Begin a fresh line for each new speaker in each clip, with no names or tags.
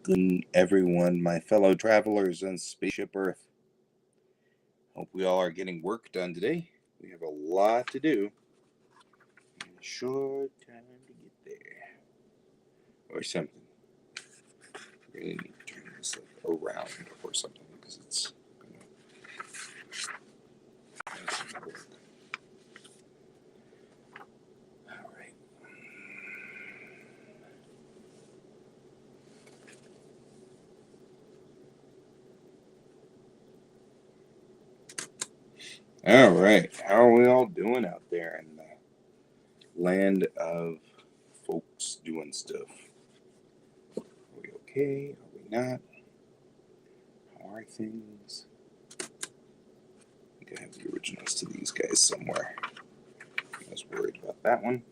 Good everyone, my fellow travelers on Spaceship Earth. Hope we all are getting work done today. We have a lot to do in a short time to get there. Or something. Really need to turn this around or something because it's gonna work. Alright. Alright, how are we all doing out there in the land of folks doing stuff? Are we okay? Are we not? How are things? I think I have the originals to these guys somewhere. I was worried about that one.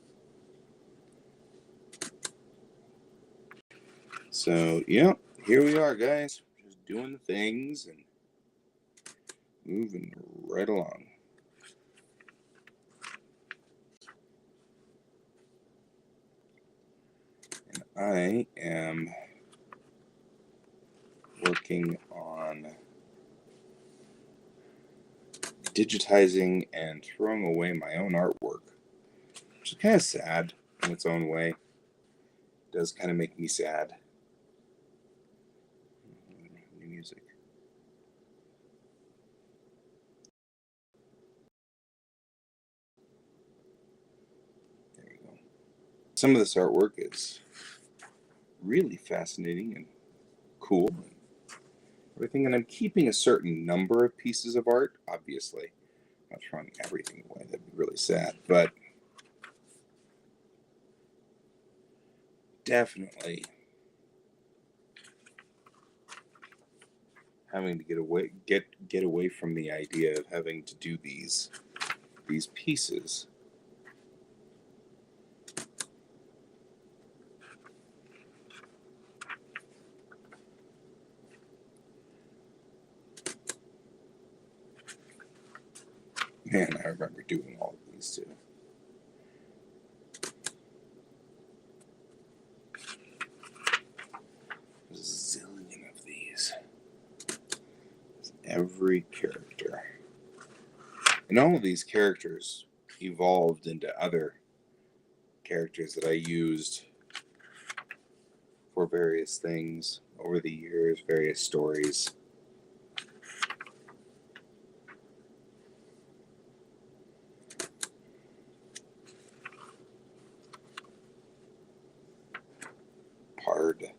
So, yeah, here we are, guys. Just doing the things and moving right along. And I am working on digitizing and throwing away my own artwork, which is kind of sad in its own way. It does kind of make me sad. New music. There you go. Some of this artwork is really fascinating and cool and everything, and I'm keeping a certain number of pieces of art, obviously. I'm not throwing everything away, that'd be really sad, but definitely having to get away from the idea of having to do these pieces. Man, I remember doing all of these too. There's a zillion of these. Every character. And all of these characters evolved into other characters that I used for various things over the years, various stories. Hard.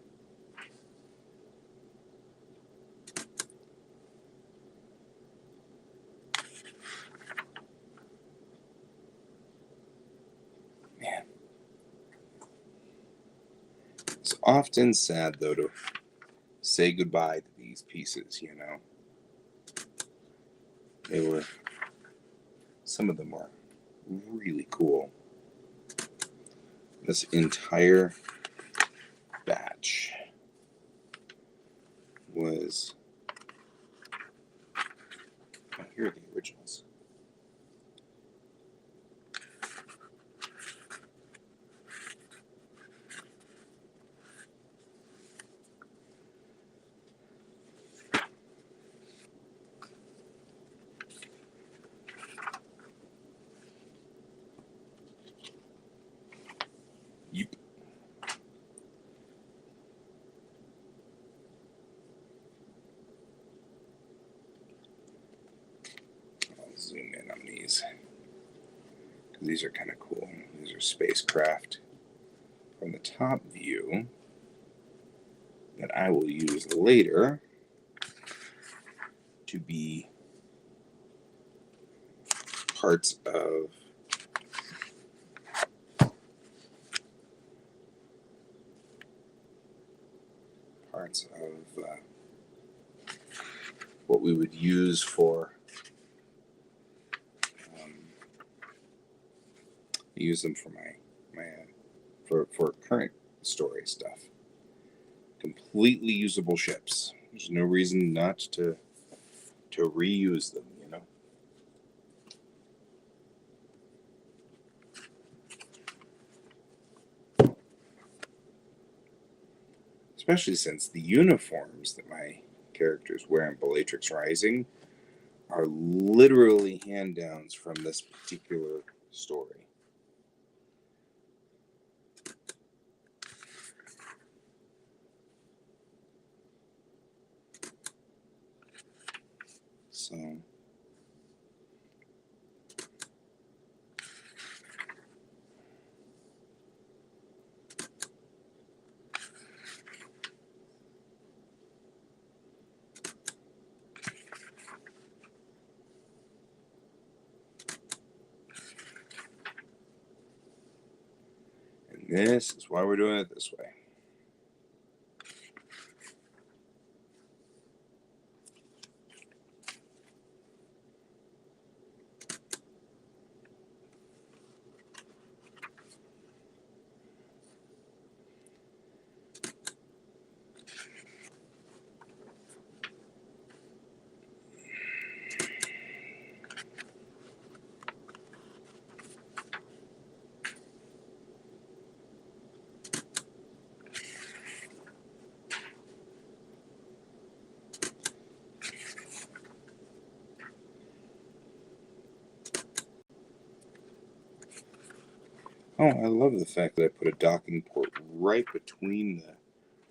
Man. It's often sad, though, to say goodbye to these pieces, you know. Some of them were really cool. This entire batch was... Oh, here are the originals. zoom in on these. These are kind of cool. These are spacecraft from the top view that I will use later to be parts of what we would use for use them for for current story stuff. Completely usable ships. There's no reason not to reuse them, you know. Especially since the uniforms that my characters wear in Bellatrix Rising are literally hand-downs from this particular story. So this is why we're doing it this way. Oh, I love the fact that I put a docking port right between the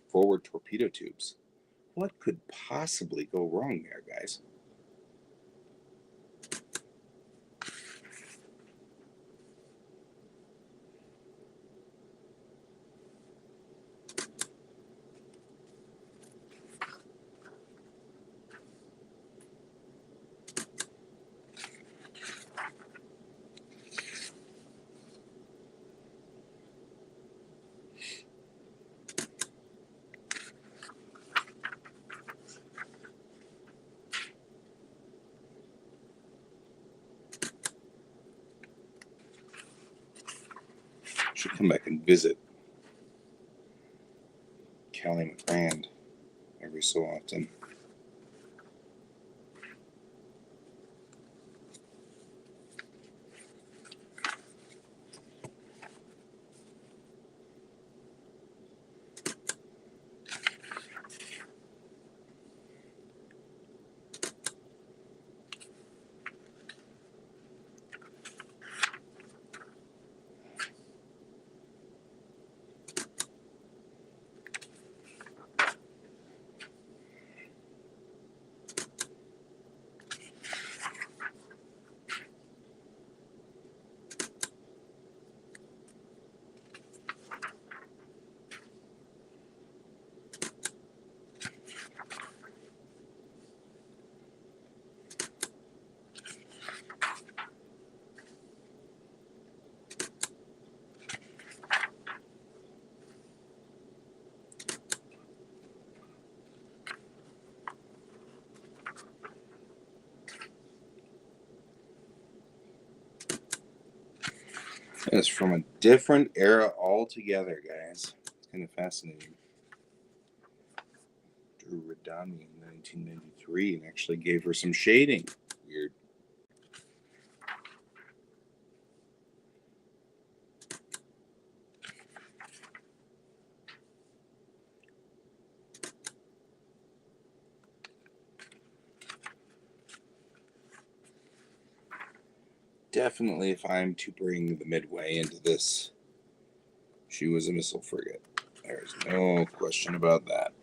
forward torpedo tubes. What could possibly go wrong there, guys? Should come back and visit Callie McBrand every so often. It's from a different era altogether, guys. It's kind of fascinating. Drew Radami in 1993 and actually gave her some shading. Weird. Definitely, if I'm to bring the Midway into this, she was a missile frigate. There's no question about that.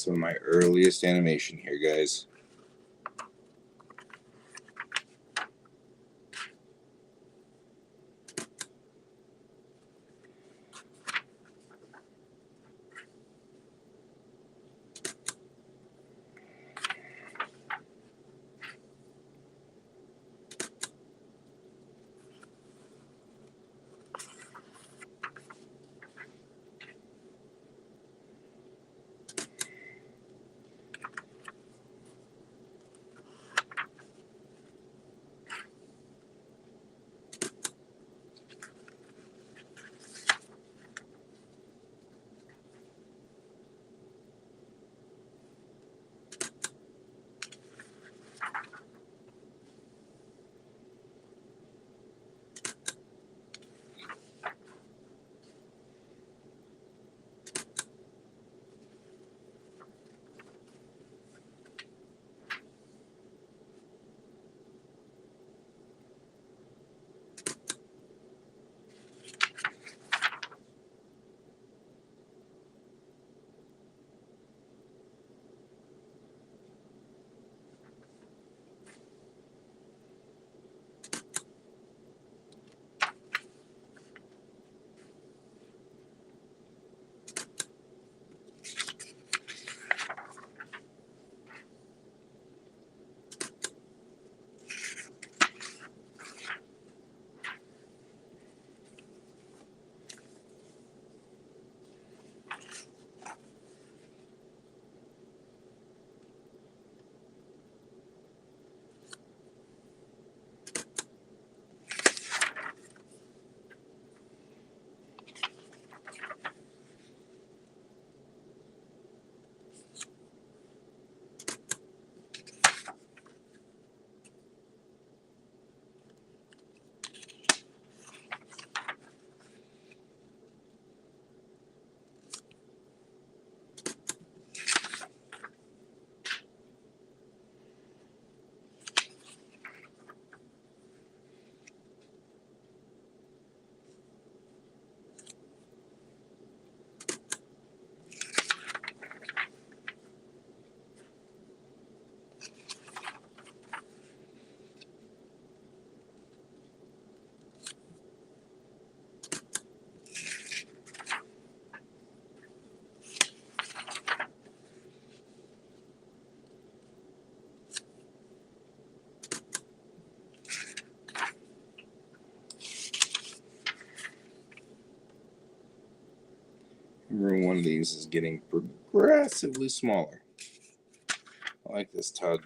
Some of my earliest animation here, guys. Every one of these is getting progressively smaller. I like this tug.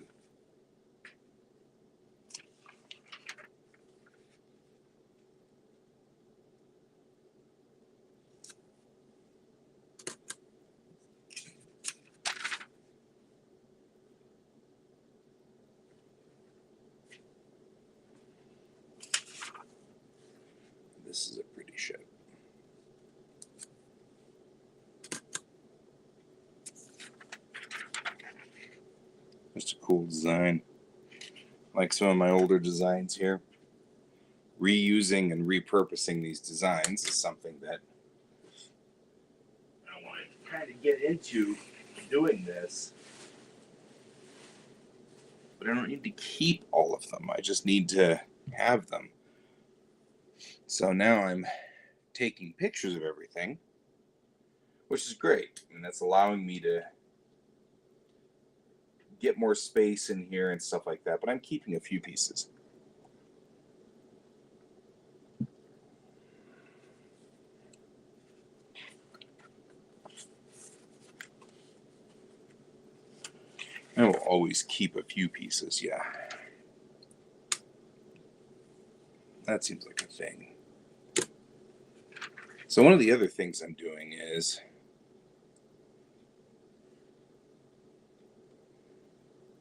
This is a pretty ship. Just a cool design. Like some of my older designs here. Reusing and repurposing these designs is something that I want to kind of get into doing this. But I don't need to keep all of them. I just need to have them. So now I'm taking pictures of everything, which is great. And that's allowing me to get more space in here and stuff like that. But I'm keeping a few pieces. I will always keep a few pieces, yeah. That seems like a thing. So one of the other things I'm doing is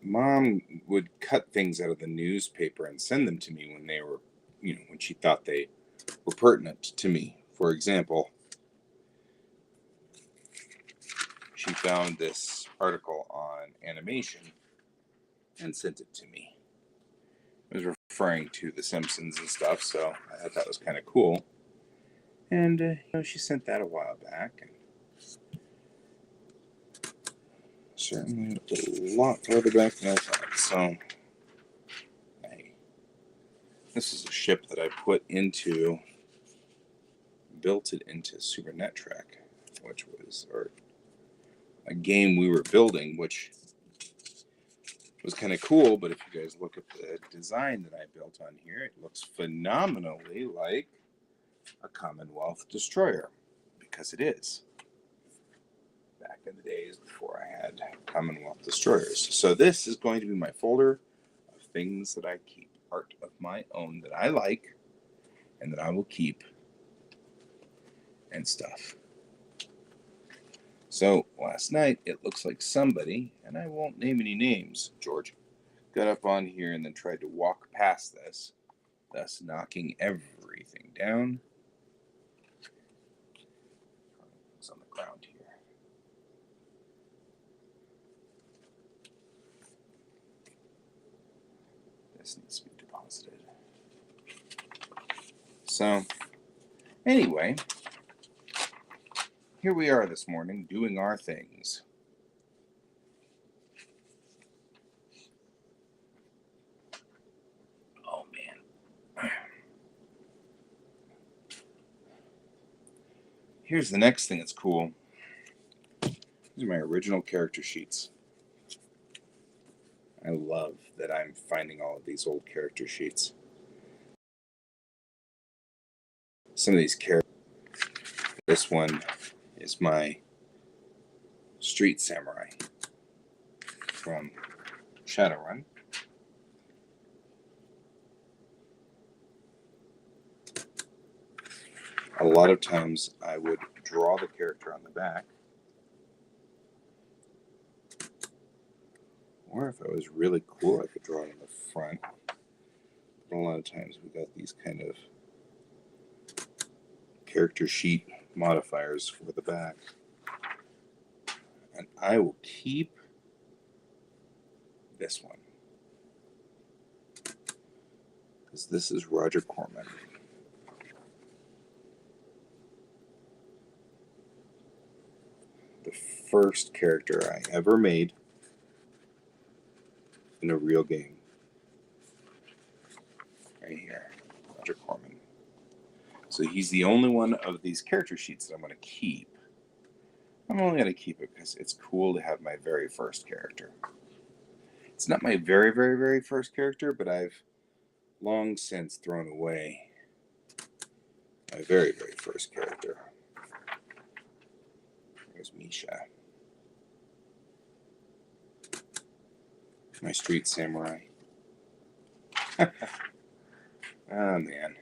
Mom would cut things out of the newspaper and send them to me when they were, when she thought they were pertinent to me. For example, she found this article on animation and sent it to me. It was referring to The Simpsons and stuff, so I thought that was kind of cool. And she sent that a while back. And certainly a lot further back than I thought. So, hey, this is a ship that I built it into Super Net Track, which was a game we were building, which was kind of cool. But if you guys look at the design that I built on here, it looks phenomenally like a Commonwealth destroyer, because it is. Back in the days before I had Commonwealth destroyers. So this is going to be my folder of things that I keep, art of my own that I like and that I will keep and stuff. So last night it looks like somebody, and I won't name any names, George, got up on here and then tried to walk past this, thus knocking everything down. It's on the ground here. This needs to be deposited. So, anyway, here we are this morning doing our things. Oh, man. Here's the next thing that's cool. These are my original character sheets. I love that I'm finding all of these old character sheets. Some of these characters. This one is my Street Samurai from Shadowrun. A lot of times I would draw the character on the back, or if I was really cool, I could draw it on the front. But a lot of times we got these kind of character sheet modifiers for the back. And I will keep this one, because this is Roger Corman. The first character I ever made in a real game. Right here, Roger Corman. So he's the only one of these character sheets that I'm going to keep. I'm only going to keep it because it's cool to have my very first character. It's not my very, very, very first character, but I've long since thrown away my very, very first character. There's Misha. My Street Samurai. Oh, man.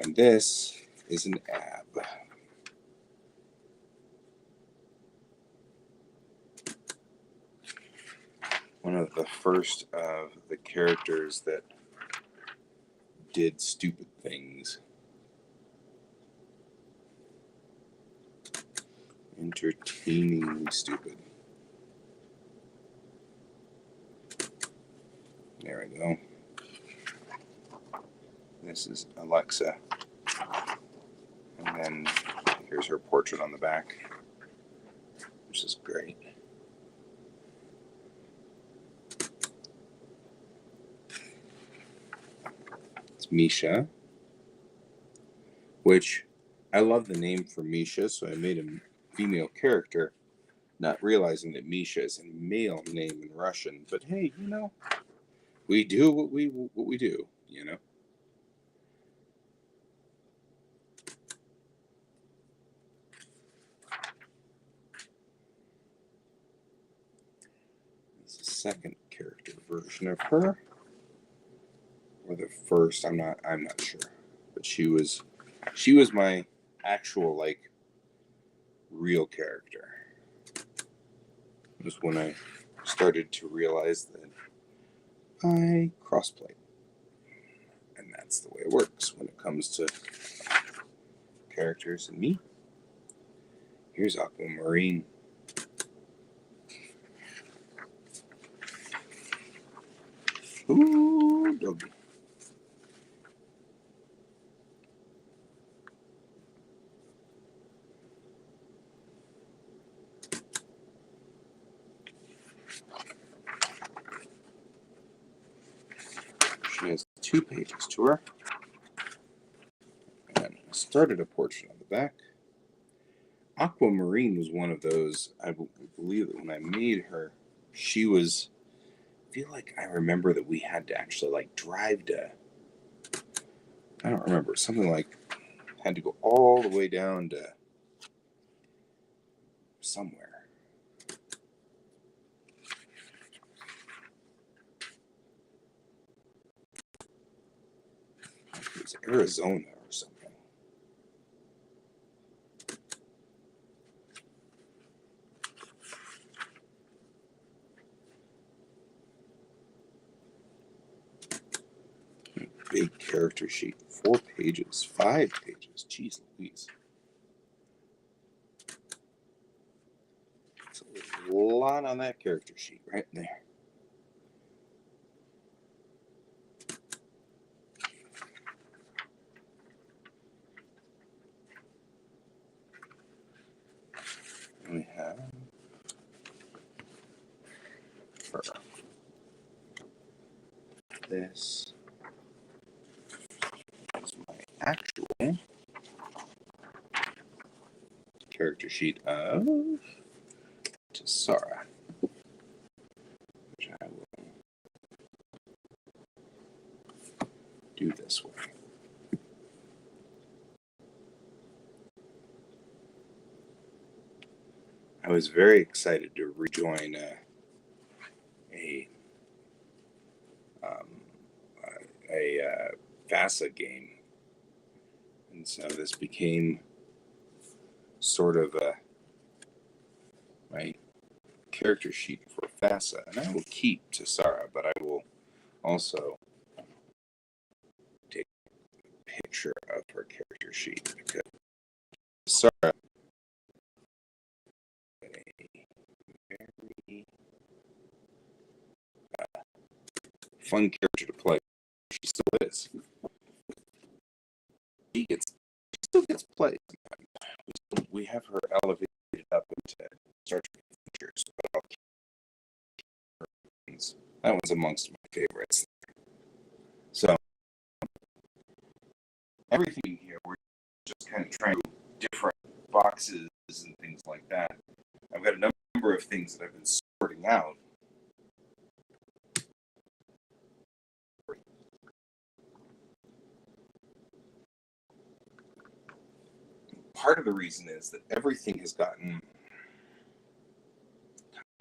And this is an ab. One of the first of the characters that did stupid things. Entertainingly stupid. There we go. This is Alexa. And then here's her portrait on the back, which is great. It's Misha, which I love the name for Misha, so I made a female character, not realizing that Misha is a male name in Russian. But hey, we do what we do, It's the second character version of her, or the first. I'm not sure, but she was my actual real character. It was when I started to realize that I crossplay, and that's the way it works when it comes to characters and me. Here's Aquamarine. Ooh, doggy. 2 pages to her. And I started a portrait on the back. Aquamarine was one of those, I believe that when I made her, she was, I feel like I remember that we had to actually like drive to, I don't remember, something like, had to go all the way down to somewhere. It was Arizona or something. Big character sheet. 4 pages. 5 pages. Jeez Louise. It's a lot on that character sheet right there. And we have her. This is my actual character sheet of Quasar, which I will do this way. I was very excited to rejoin a um, FASA game, and so this became sort of my character sheet for FASA, and I will keep Tassara, but I will also take a picture of her character sheet because Tassara is a very fun character to play. She still is. She still gets played. We have her elevated up into Star Trek features, but I'll keep her things. That was amongst my favorites. So everything here, we're just kind of trying different boxes and things like that. I've got a number of things that I've been sorting out. Part of the reason is that everything has gotten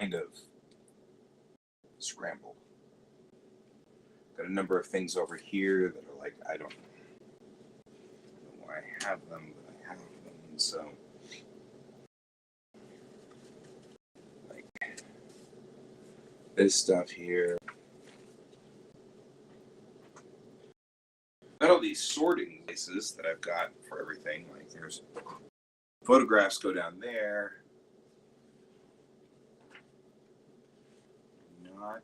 kind of scrambled. Got a number of things over here that are like, I don't know why I have them, but I have them. And so, like, this stuff here. Got all these sorting places that I've got for everything. Like, there's photographs go down there. Not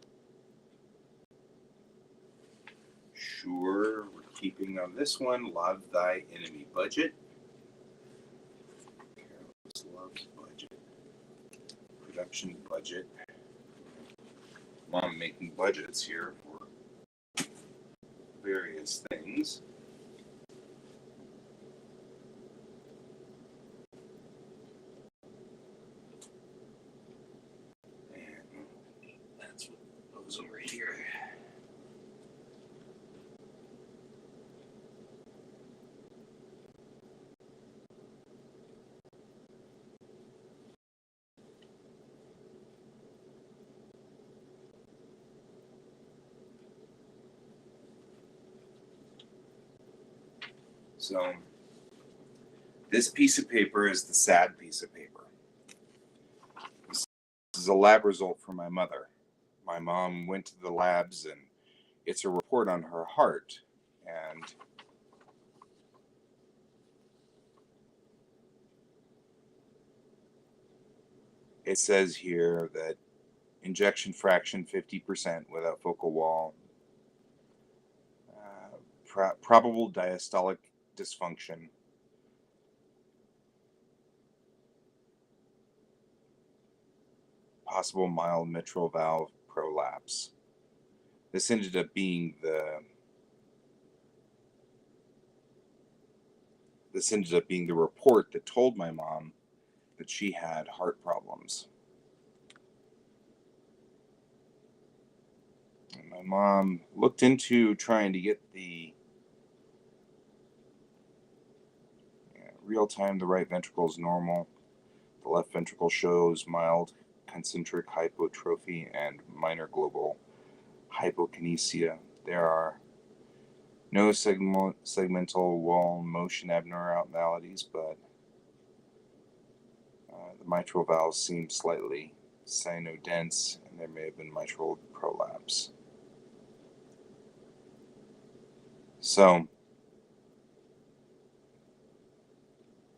sure we're keeping on this one. Love thy enemy budget. Careless loves budget. Production budget. Mom making budgets here for various things. And that's what goes over here. So this piece of paper is the sad piece of paper. This is a lab result from my mother. My mom went to the labs and it's a report on her heart. And it says here that injection fraction 50% without focal wall, probable diastolic dysfunction, possible mild mitral valve prolapse. This ended up being the this ended up being the report that told my mom that she had heart problems. And my mom looked into trying to get the real time, the right ventricle is normal. The left ventricle shows mild concentric hypertrophy and minor global hypokinesia. There are no segmental wall motion abnormalities, but the mitral valves seem slightly cyanodense, and there may have been mitral prolapse. So,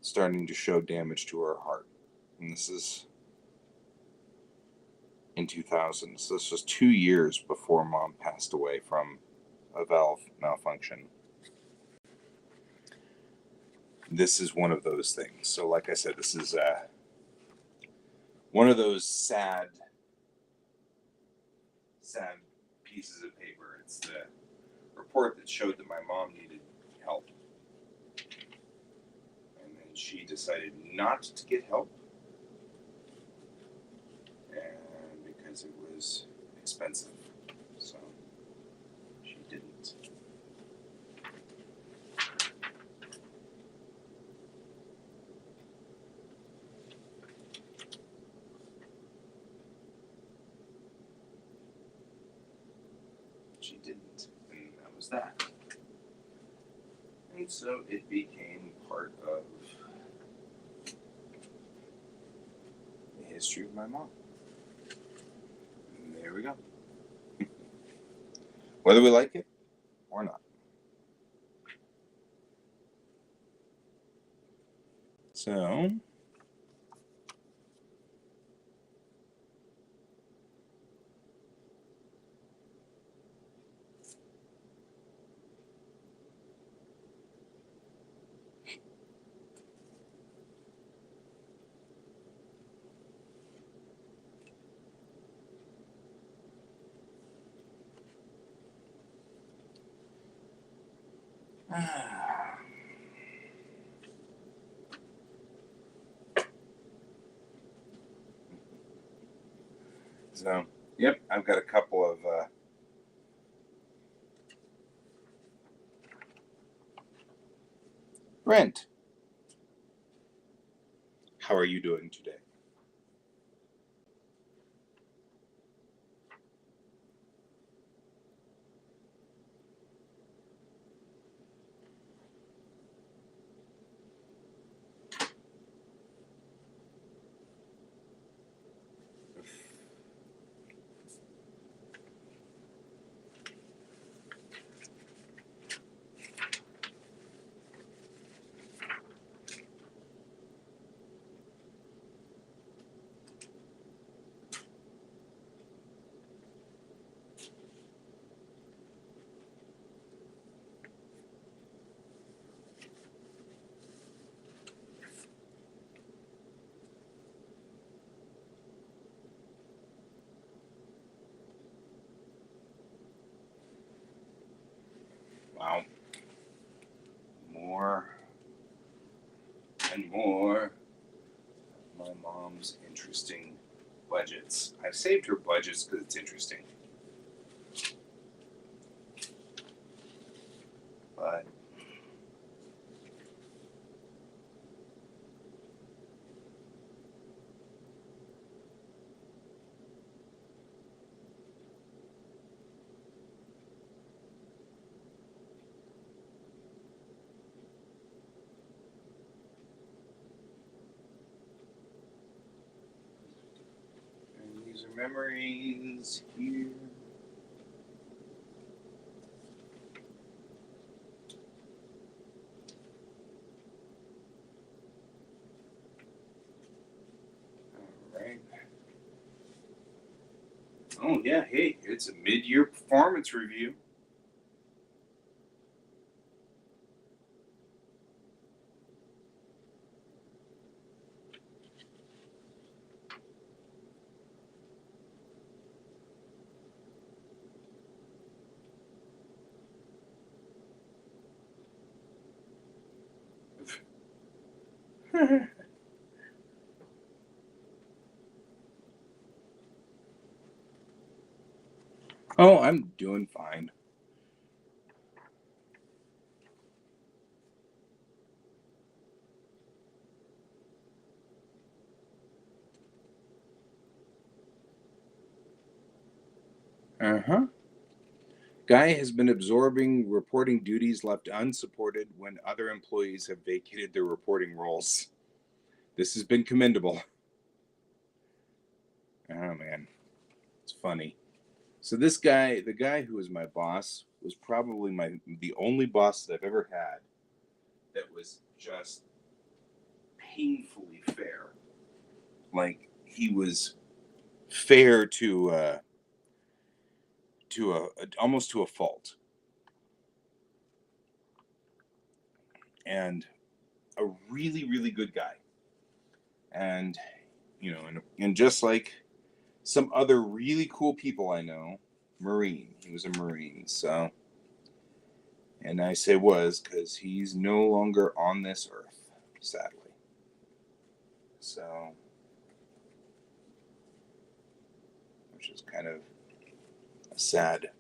starting to show damage to her heart. And this is in 2000. So this was 2 years before Mom passed away from a valve malfunction. This is one of those things. So like I said, this is one of those sad pieces of paper. It's the report that showed that my mom needed help. And then she decided not to get help. And because it was expensive. So she didn't. She didn't. And that was that. And so it became part of the history of my mom. And there we go. Whether we like it or not. So, yep, I've got a couple of Brent, how are you doing today? Wow. More and more of my mom's interesting budgets. I've saved her budgets because it's interesting. But and these are memories here. All right. Oh yeah, hey, it's a mid-year performance review. Oh, I'm doing fine. Uh-huh. Guy has been absorbing reporting duties left unsupported when other employees have vacated their reporting roles. This has been commendable. Oh man, it's funny. So this guy, the guy who was my boss, was probably the only boss that I've ever had that was just painfully fair. Like he was fair to almost to a fault, and a really good guy. And and just like some other really cool people I know, Marine. He was a Marine, so and I say was because he's no longer on this earth, sadly. So, which is kind of a sad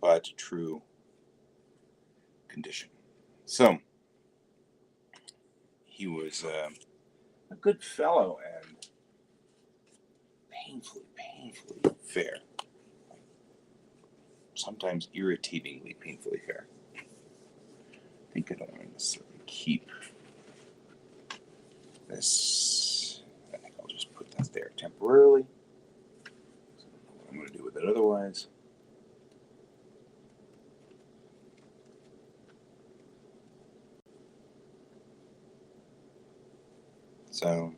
but true condition. So he was a good fellow and painfully fair. Sometimes irritatingly painfully fair. I think I don't want to necessarily keep this. I think I'll just put that there temporarily. So I don't know what I'm going to do with it otherwise. So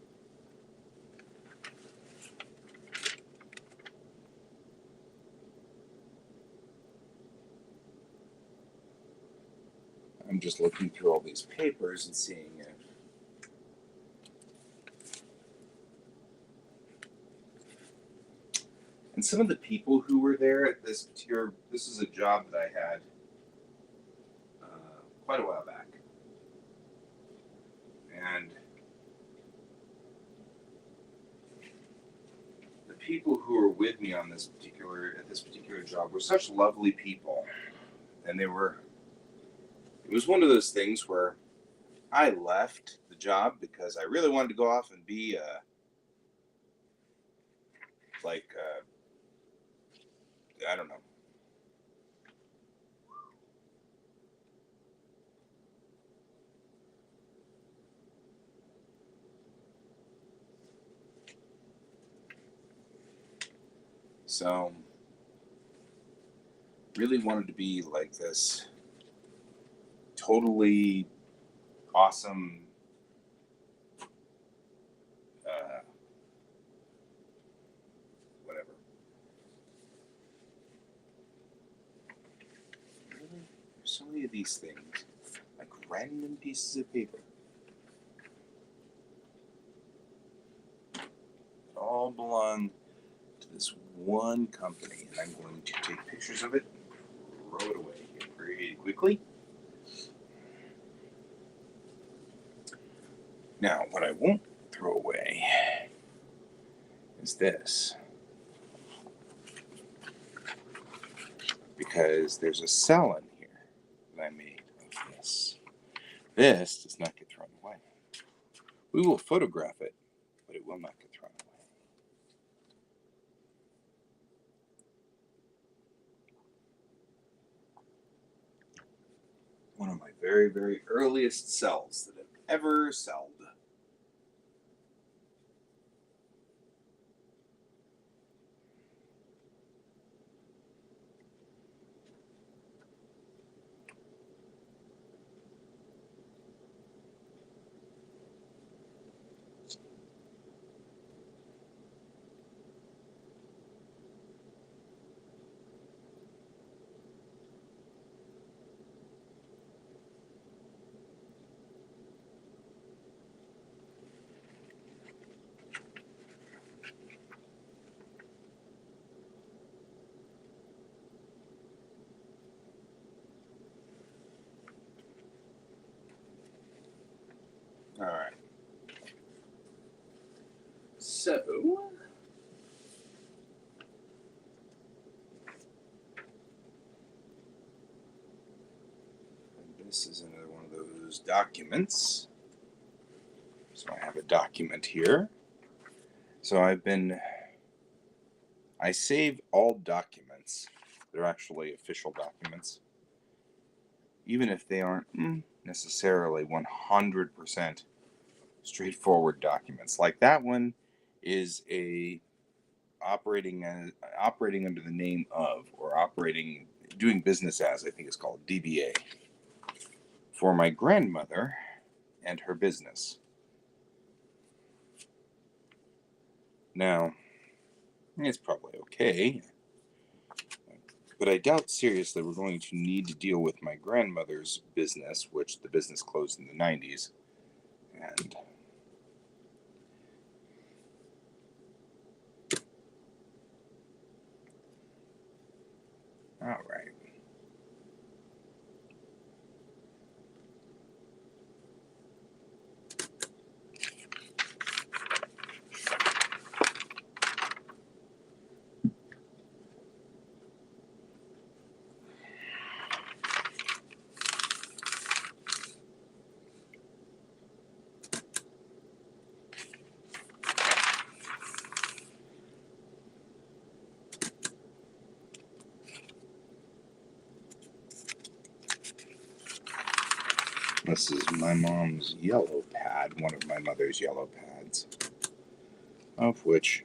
I'm just looking through all these papers and seeing if and some of the people who were there at this particular. This is a job that I had quite a while back, and the people who were with me on this particular job were such lovely people, and they were. It was one of those things where I left the job because I really wanted to go off and be like I don't know. So really wanted to be like this totally awesome uh, whatever. Really, there's so many of these things, like random pieces of paper, that all belong to this one company, and I'm going to take pictures of it and throw it away here pretty quickly. Now, what I won't throw away is this, because there's a cell in here that I made of this. This does not get thrown away. We will photograph it, but it will not get thrown away. One of my very earliest cells that I've ever celled. All right. So, this is another one of those documents. So I have a document here. So I save all documents. They're actually official documents. Even if they aren't necessarily 100% straightforward documents. Like that one is operating under the name of, or doing business as, I think it's called DBA, for my grandmother and her business. Now, it's probably okay, but I doubt seriously we're going to need to deal with my grandmother's business, which the business closed in the 90s. And all right. This is my mom's yellow pad, one of my mother's yellow pads, of which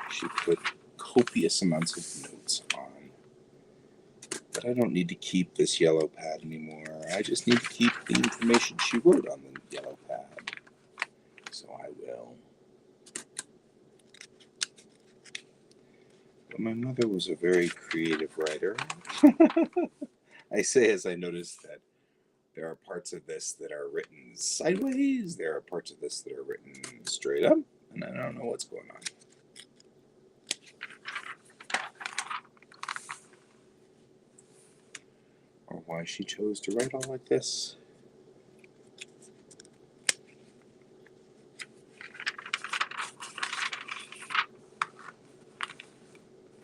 she put copious amounts of notes on. But I don't need to keep this yellow pad anymore. I just need to keep the information she wrote on the yellow pad. So I will. But my mother was a very creative writer. I say as I notice that there are parts of this that are written sideways, there are parts of this that are written straight up, and I don't know what's going on. Or why she chose to write all like this.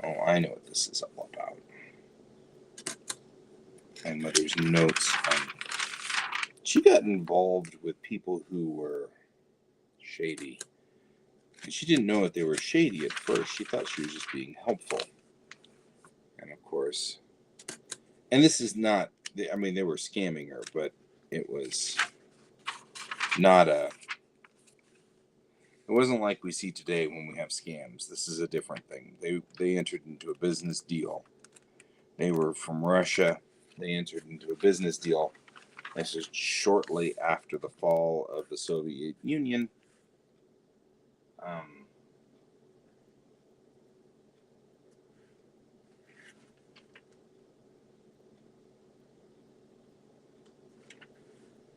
Oh, I know what this is all about. My mother's notes. She got involved with people who were shady. And she didn't know that they were shady at first. She thought she was just being helpful. And of course, and this is not, I mean, they were scamming her, but it was not it wasn't like we see today when we have scams. This is a different thing. They entered into a business deal. They were from Russia. They entered into a business deal. This is shortly after the fall of the Soviet Union.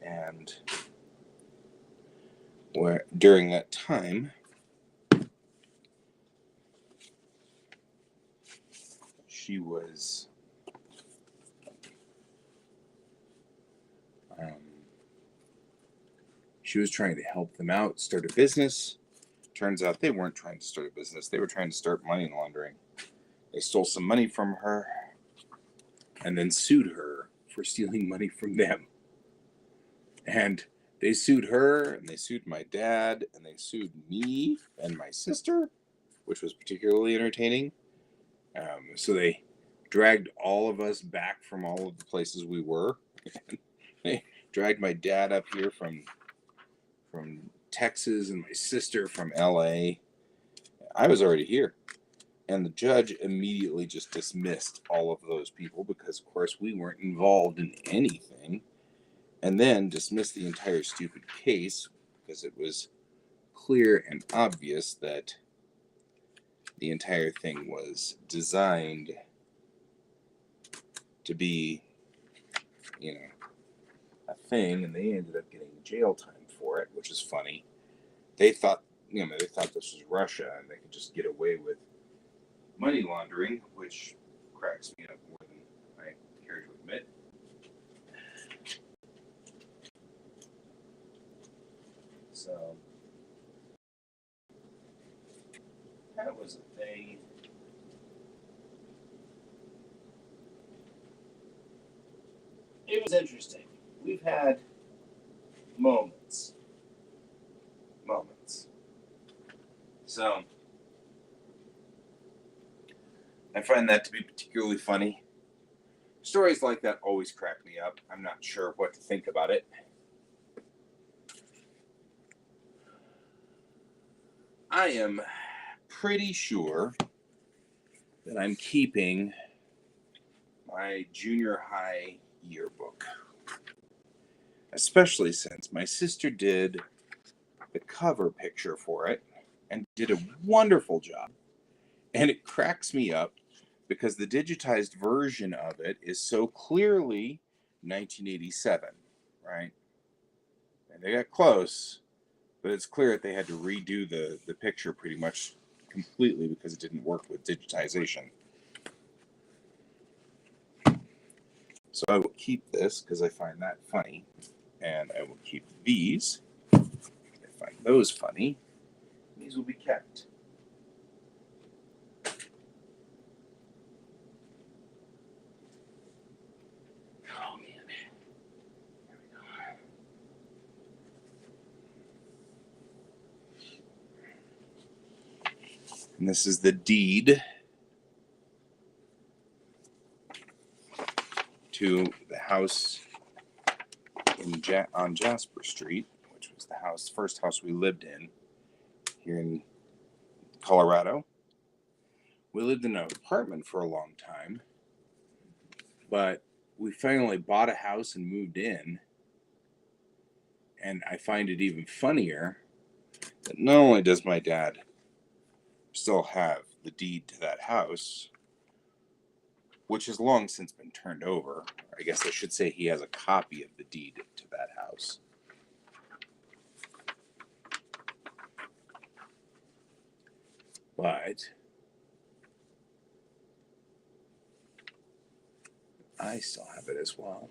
And where during that time, she was trying to help them out, start a business. Turns out they weren't trying to start a business. They were trying to start money laundering. They stole some money from her and then sued her for stealing money from them. And they sued her, and they sued my dad, and they sued me and my sister, which was particularly entertaining. So they dragged all of us back from all of the places we were. They dragged my dad up here from Texas and my sister from LA. I was already here. And the judge immediately just dismissed all of those people because, of course, we weren't involved in anything. And then dismissed the entire stupid case because it was clear and obvious that the entire thing was designed to be, a thing, and they ended up getting jail time for it, which is funny. They thought, they thought this was Russia and they could just get away with money laundering, which cracks me up more than I care to admit. So it was interesting. We've had moments. So I find that to be particularly funny. Stories like that always crack me up. I'm not sure what to think about it. I am pretty sure that I'm keeping my junior high yearbook, especially since my sister did the cover picture for it and did a wonderful job. And it cracks me up because the digitized version of it is so clearly 1987, right? And they got close, but it's clear that they had to redo the picture pretty much completely because it didn't work with digitization. So I will keep this because I find that funny, and I will keep these. I find those funny. These will be kept. Oh man. There we go. And this is the deed to the house on Jasper Street, which was the first house we lived in here in Colorado. We lived in an apartment for a long time, but we finally bought a house and moved in. And I find it even funnier that not only does my dad still have the deed to that house, which has long since been turned over. I guess I should say he has a copy of the deed to that house. But I still have it as well.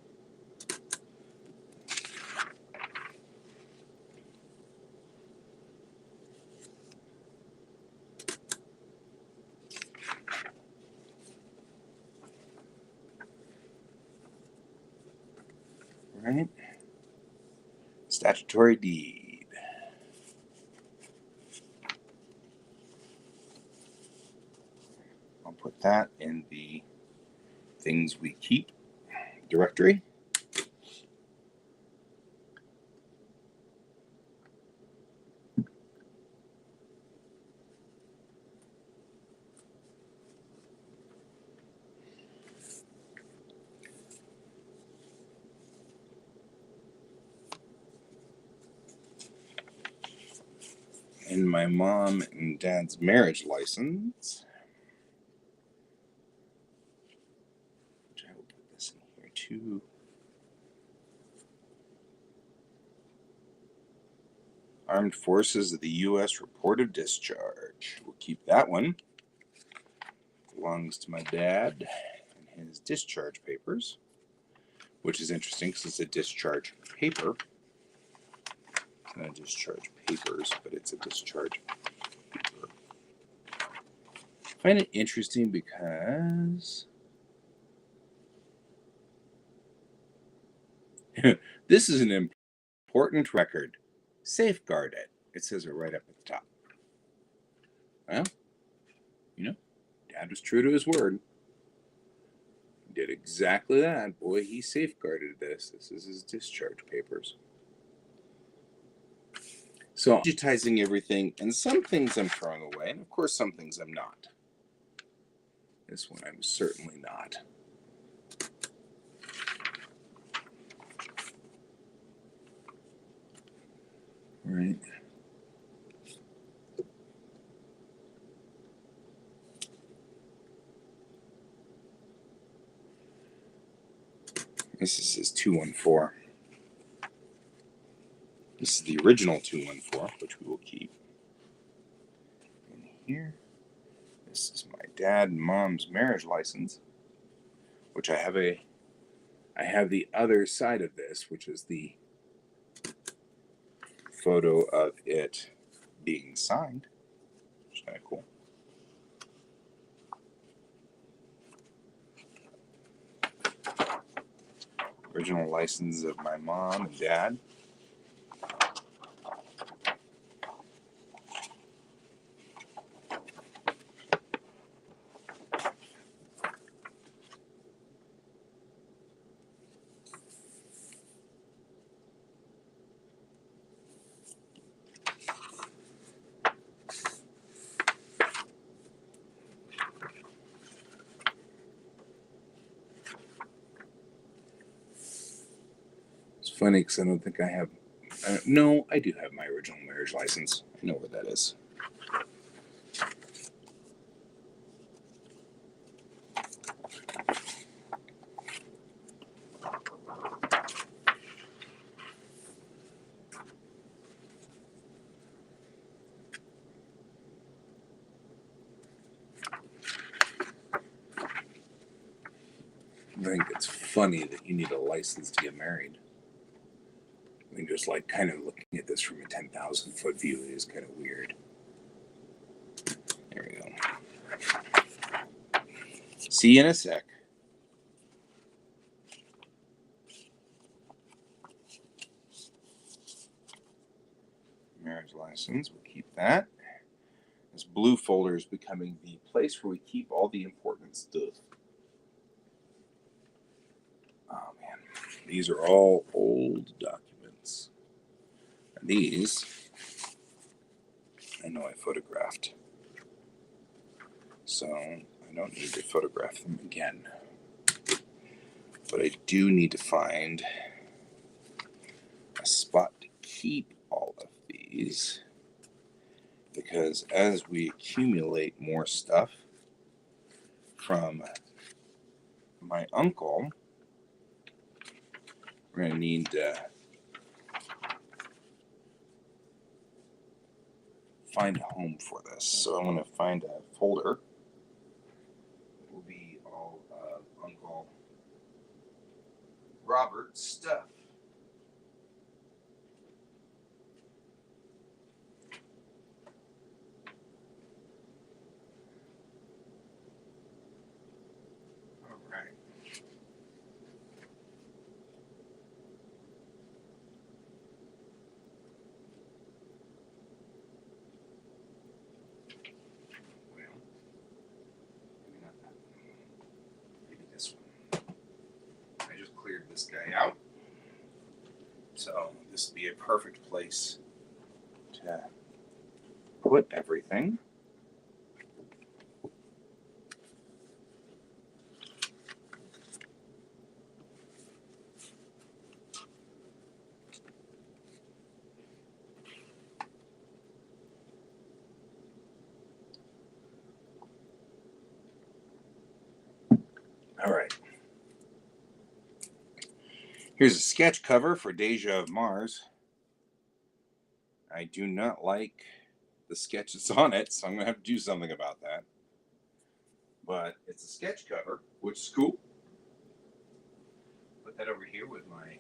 Right? Statutory deed. I'll put that in the things we keep directory. And my mom and dad's marriage license. Which I will put this in here too. Armed Forces of the U.S. Report of Discharge. We'll keep that one. Belongs to my dad and his discharge papers, which is interesting because it's a discharge paper. It's not a discharge papers, but it's a discharge paper. I find it interesting because this is an important record. Safeguard it. It says it right up at the top. Well, Dad was true to his word. He did exactly that. Boy, he safeguarded this. This is his discharge papers. So I'm digitizing everything, and some things I'm throwing away, and of course some things I'm not. This one I'm certainly not. Right. This is his 214. This is the original 214, which we will keep. In here, this is my dad and mom's marriage license, which I have the other side of this, which is the photo of it being signed, which is kind of cool. Original license of my mom and dad. It's funny because I don't think I have. No, I do have my original marriage license. I know where that is. I think it's funny that you need a license to get married. I mean, just like kind of looking at this from a 10,000-foot view, it is kind of weird. There we go. See you in a sec. Marriage license, we'll keep that. This blue folder is becoming the place where we keep all the important stuff. Oh man, these are all old documents. And these, I know I photographed. So I don't need to photograph them again. But I do need to find a spot to keep all of these. Because as we accumulate more stuff from my uncle, we're going to need to find a home for this. So I'm going to find a folder. It will be all of Uncle Robert's stuff. All right. Well, maybe not that one. Maybe this one. I just cleared this guy out. So this would be a perfect place to put everything. All right. Here's a sketch cover for Deja of Mars. I do not like the sketches on it, so I'm going to have to do something about that. But it's a sketch cover, which is cool. Put that over here with my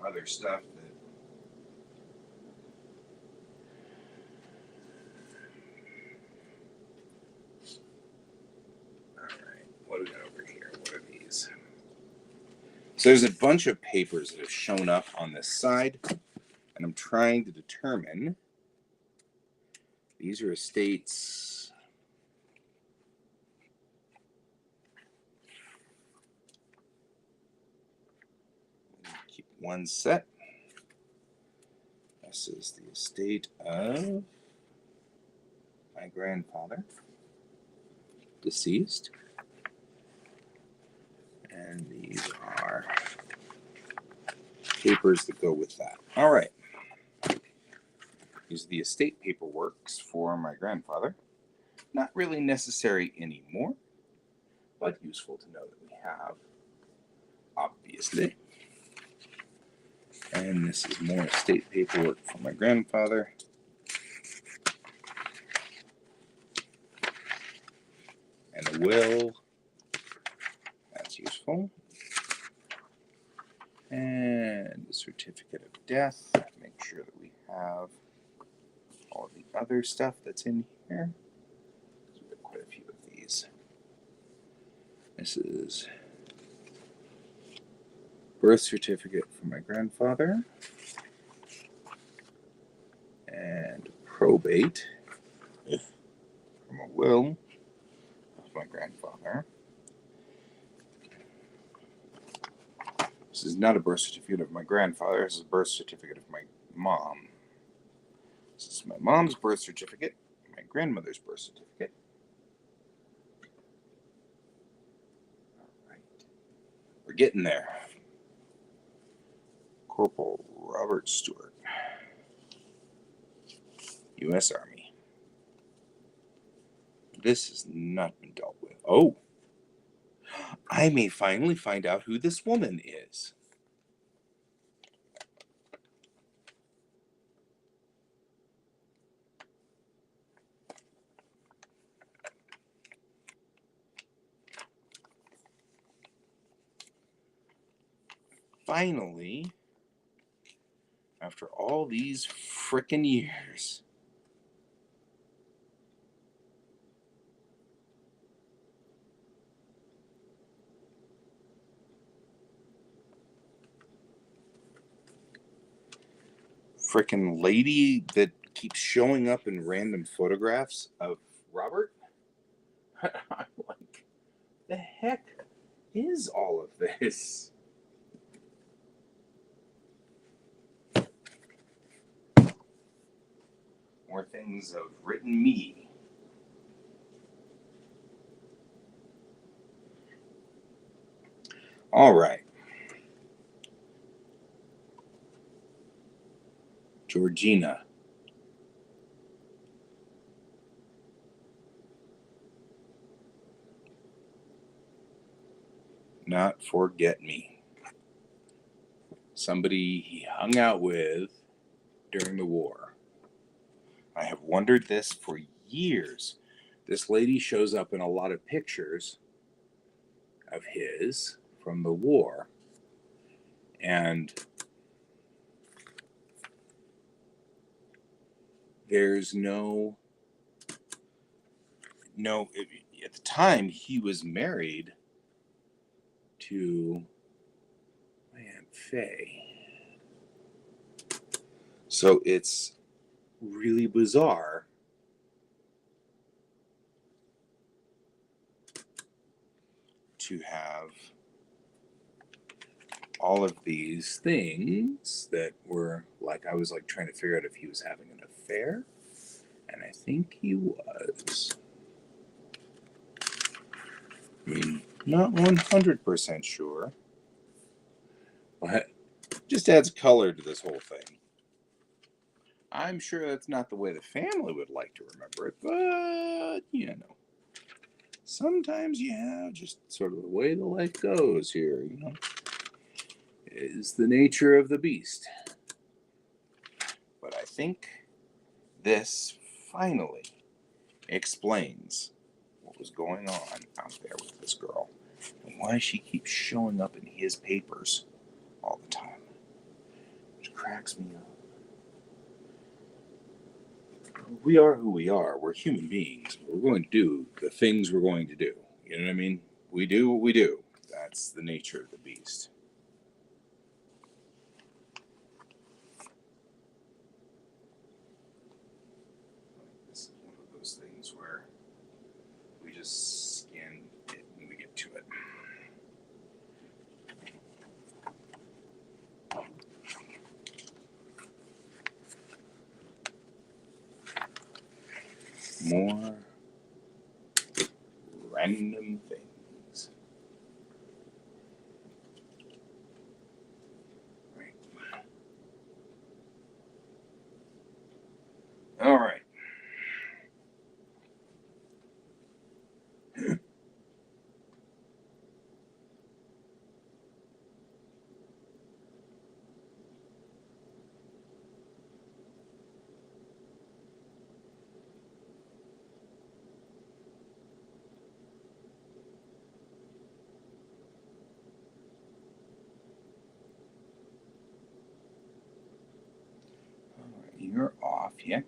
other stuff that all right, what do we got over here? What are these? So there's a bunch of papers that have shown up on this side, and I'm trying to determine. These are estates. Keep one set. This is the estate of my grandfather, deceased. And these are papers that go with that. All right. These are the estate paperworks for my grandfather. Not really necessary anymore, but useful to know that we have, obviously. And this is more estate paperwork for my grandfather. And a will. That's useful. And a certificate of death. Make sure that we have all the other stuff that's in here. We've got quite a few of these. This is birth certificate from my grandfather, and probate from a will of my grandfather. This is not a birth certificate of my grandfather. This is a birth certificate of my mom. This is my mom's birth certificate, my grandmother's birth certificate. All right. We're getting there. Corporal Robert Stewart, U.S. Army. This has not been dealt with. Oh, I may finally find out who this woman is. Finally, after all these frickin' years. Frickin' lady that keeps showing up in random photographs of Robert. I'm like, the heck is all of this? More things of written me. All right. Georgina. Not forget me. Somebody he hung out with during the war. I have wondered this for years. This lady shows up in a lot of pictures of his from the war. And there's at the time he was married to my Aunt Faye. So it's really bizarre to have all of these things that were like, I was like trying to figure out if he was having an affair, and I think he was. I mean, not 100% sure, but just adds color to this whole thing. I'm sure that's not the way the family would like to remember it, but, sometimes you have just sort of the way the life goes here, is the nature of the beast. But I think this finally explains what was going on out there with this girl and why she keeps showing up in his papers all the time, which cracks me up. We are who we are. We're human beings. We're going to do the things we're going to do. You know what I mean? We do what we do. That's the nature of the beast. This is one of those things where we just scan it when we get to it. More random things. Right. All right. You're off, yeah?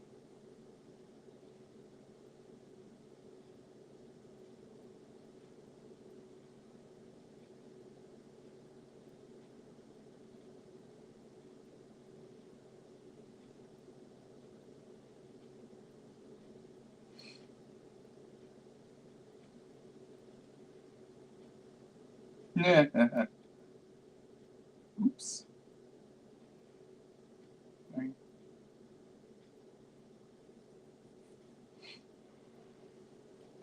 Oops. Right.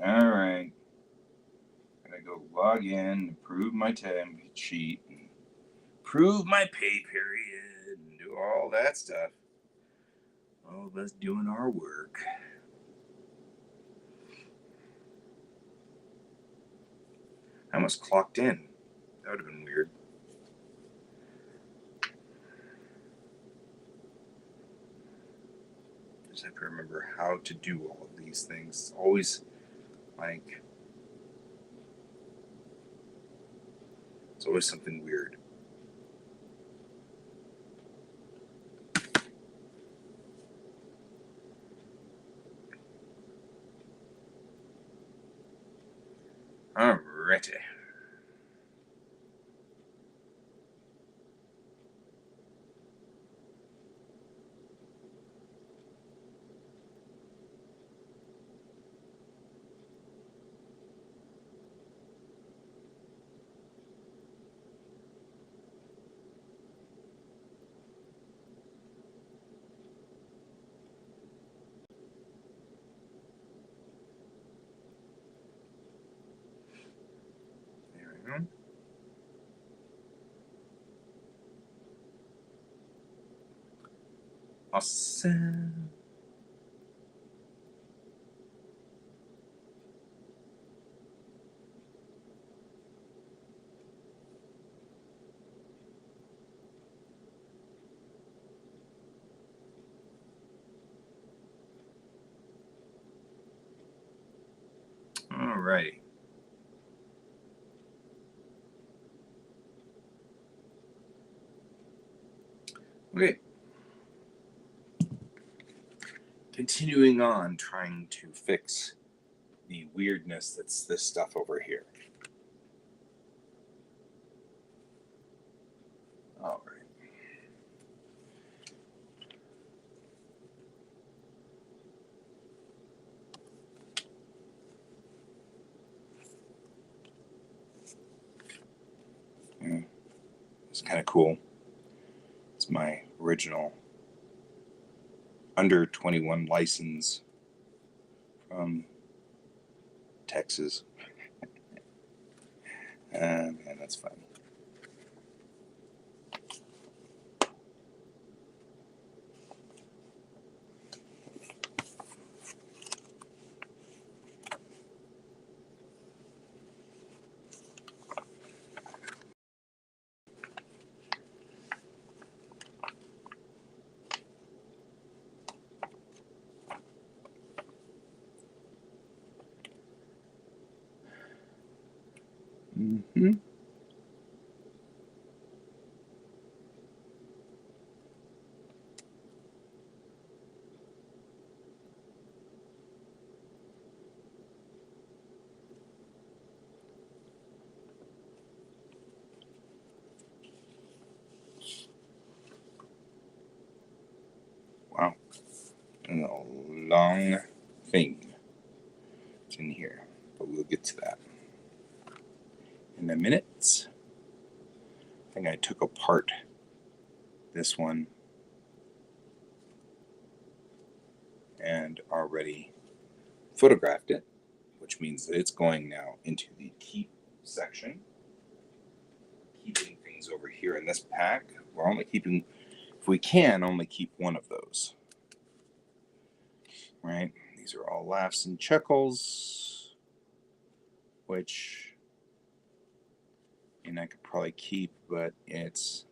All right. Gotta go log in, approve my time sheet, approve my pay period, and do all that stuff. All of us doing our work. I almost clocked in. That would have been weird. Just have to remember how to do all of these things. Always like, it's always something weird. Alrighty. There we go. Awesome. Alrighty. Okay. Continuing on trying to fix the weirdness that's this stuff over here. All right. It's kind of cool. It's my original under 21 license from Texas. Man, that's fun. Mm-hmm. Wow. And a long thing in here, but we'll get to that in a minute. I think I took apart this one and already photographed it, which means that it's going now into the keep section. Keeping things over here in this pack. We're only keeping, if we can, only keep one of those. Right? These are all laughs and chuckles, which, and I could probably keep, but it's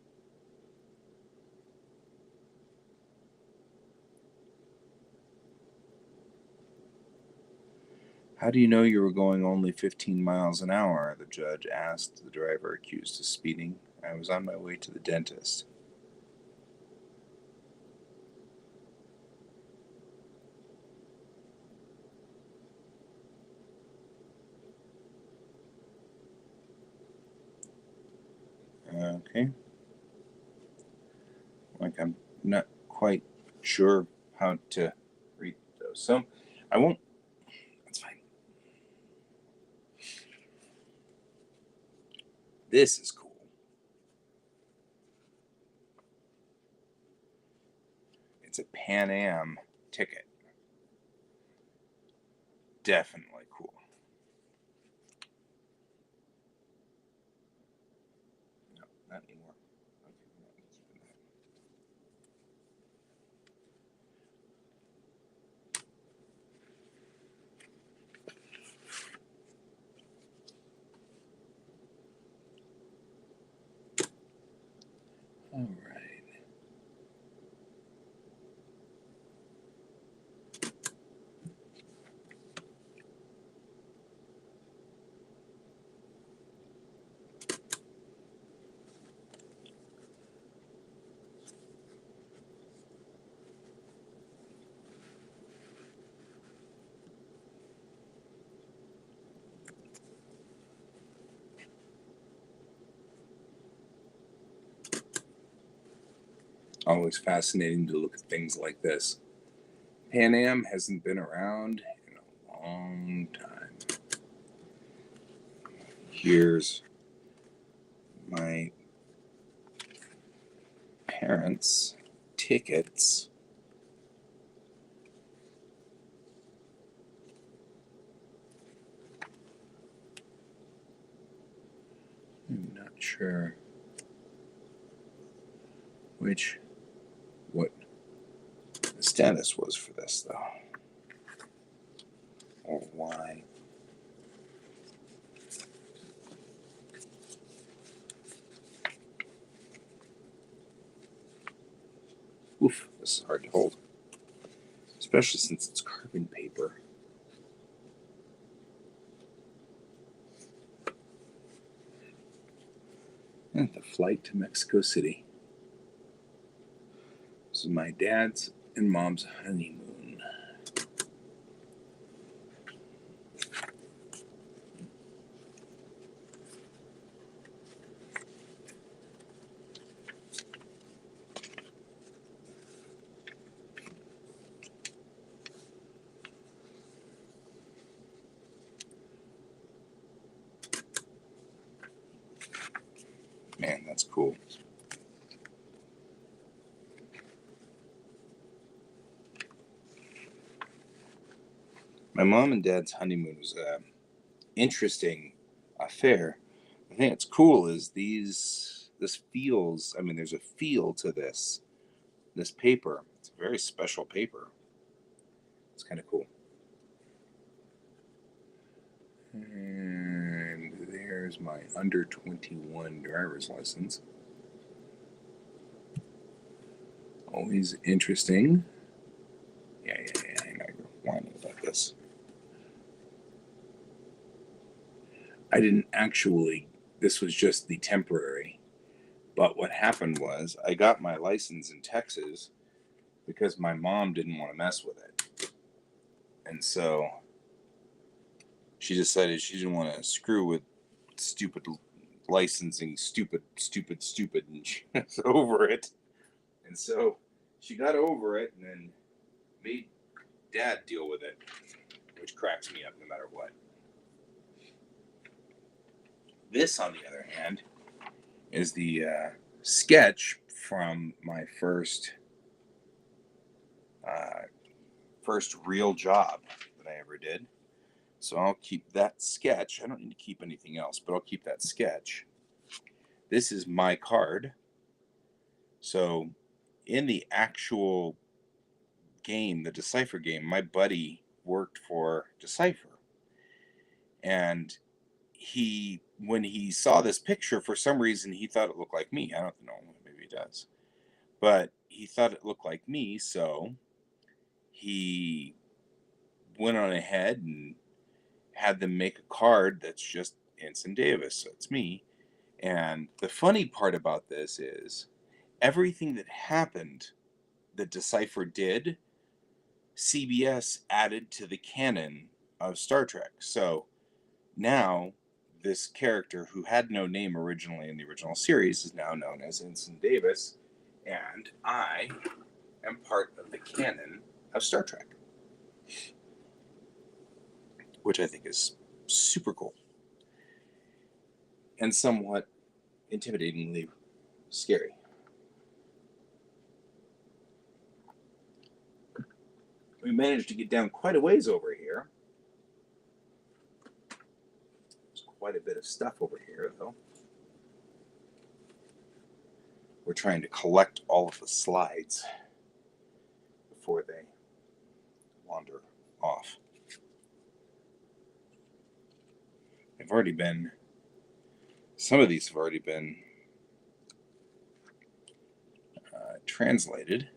how do you know you were going only 15 miles an hour? The judge asked the driver accused of speeding. I was on my way to the dentist. Okay. Like I'm not quite sure how to read those. So I won't. That's fine. This is cool. It's a Pan Am ticket. Definitely cool. No, not anymore. All right. Always fascinating to look at things like this. Pan Am hasn't been around in a long time. Here's my parents' tickets. I'm not sure what the status was for this, though, or why. Oof, this is hard to hold, especially since it's carbon paper. And the flight to Mexico City. This is my dad's and mom's honeymoon. Man, that's cool. My mom and dad's honeymoon was an interesting affair. The thing that's cool is this feels, I mean, there's a feel to this paper. It's a very special paper. It's kind of cool. And there's my under 21 driver's license. Always interesting. Yeah, I know you're whining about this. I didn't actually, this was just the temporary. But what happened was I got my license in Texas because my mom didn't want to mess with it. And so she decided she didn't want to screw with stupid licensing, stupid, and she was over it. And so she got over it and then made dad deal with it, which cracks me up no matter what. This, on the other hand, is the sketch from my first real job that I ever did. So I'll keep that sketch. I don't need to keep anything else, but I'll keep that sketch. This is my card. So in the actual game, the Decipher game, my buddy worked for Decipher. And when he saw this picture, for some reason, he thought it looked like me. I don't know, maybe he does. But he thought it looked like me, so he went on ahead and had them make a card that's just Ensign Davis, so it's me. And the funny part about this is everything that happened that Decipher did, CBS added to the canon of Star Trek. So now this character who had no name originally in the original series is now known as Ensign Davis, and I am part of the canon of Star Trek, which I think is super cool and somewhat intimidatingly scary. We managed to get down quite a ways over here. There's quite a bit of stuff over here, though. We're trying to collect all of the slides before they wander off. They've already been, some of these have already been translated,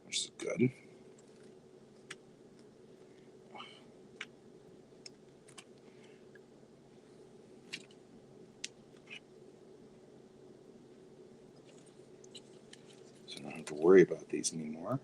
which is good. So I don't have to worry about these anymore.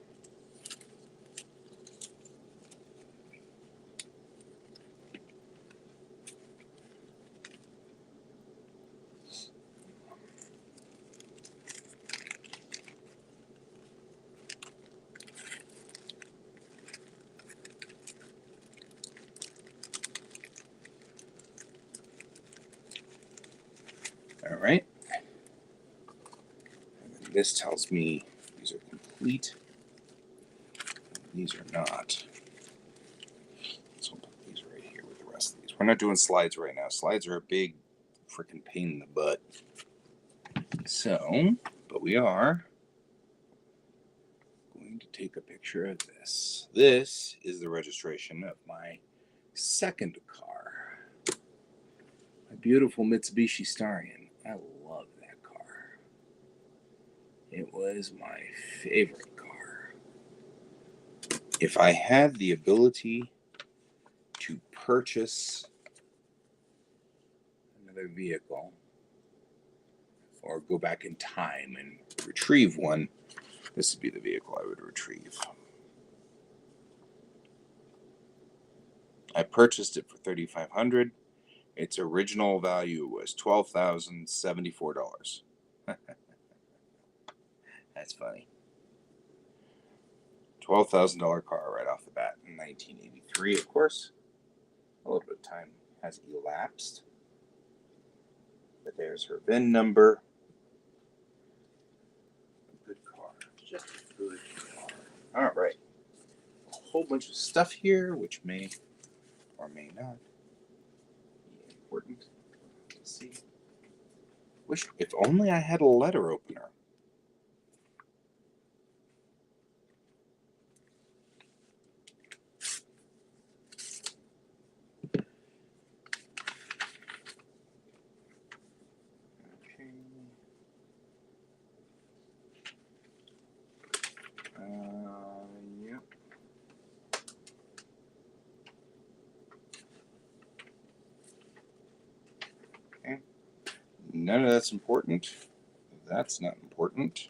All right. And then this tells me these are complete. These are not. So I'll put these right here with the rest of these. We're not doing slides right now. Slides are a big freaking pain in the butt. So, but we are going to take a picture of this. This is the registration of my second car. My beautiful Mitsubishi Starion. I love that car. It was my favorite car. If I had the ability to purchase another vehicle or go back in time and retrieve one, this would be the vehicle I would retrieve. I purchased it for $3,500. Its original value was $12,074. That's funny. $12,000 car right off the bat in 1983, of course. A little bit of time has elapsed. But there's her VIN number. A good car. Just a good car. All right. A whole bunch of stuff here, which may or may not be important to see. Wish, if only I had a letter opener. Yep. Okay. None of that's important. That's not important.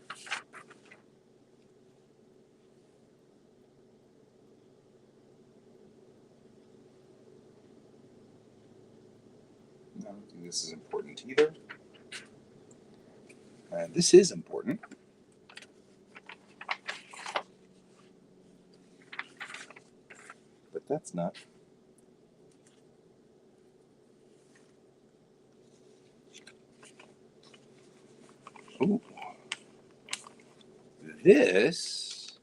I don't think this is important either. This is important. But that's not. Ooh. This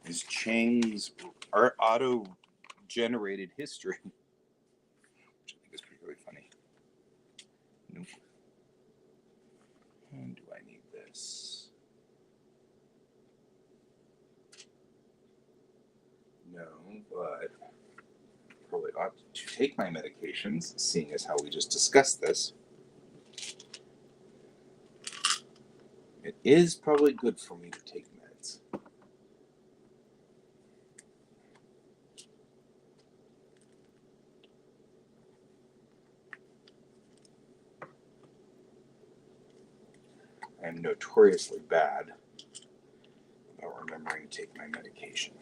is Chang's auto-generated history, which I think is particularly funny. Nope. And do I need this? No, but probably ought to take my medications, seeing as how we just discussed this. It is probably good for me to take meds. I am notoriously bad about remembering to take my medication.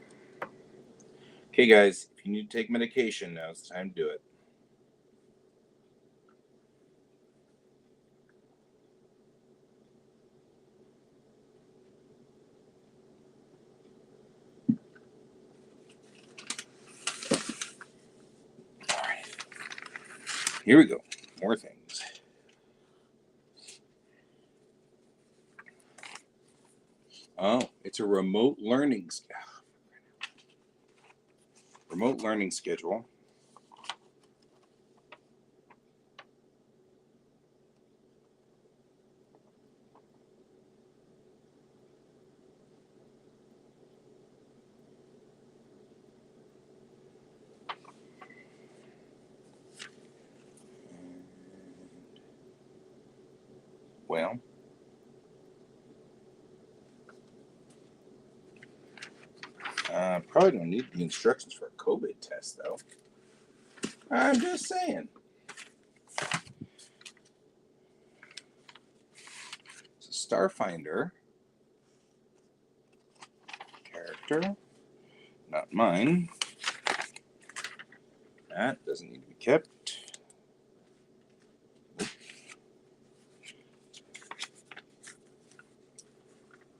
Okay, guys, if you need to take medication, now it's time to do it. All right. Here we go. More things. Oh, it's a remote learning schedule. Well, probably don't need the instructions for a COVID test, though. I'm just saying. So Starfinder character, not mine. That doesn't need to be kept.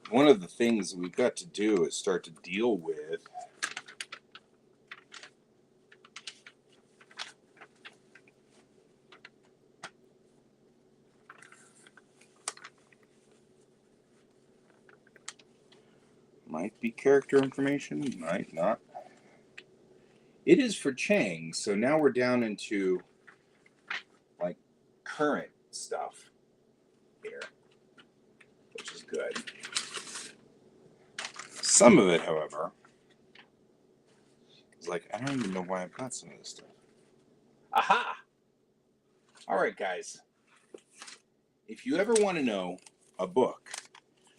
One of the things we've got to do is start to deal with might be character information, might not. It is for Chang, so now we're down into like current stuff here, which is good. Some of it, however, is like, I don't even know why I've got some of this stuff. Aha! All right, guys. If you ever want to know a book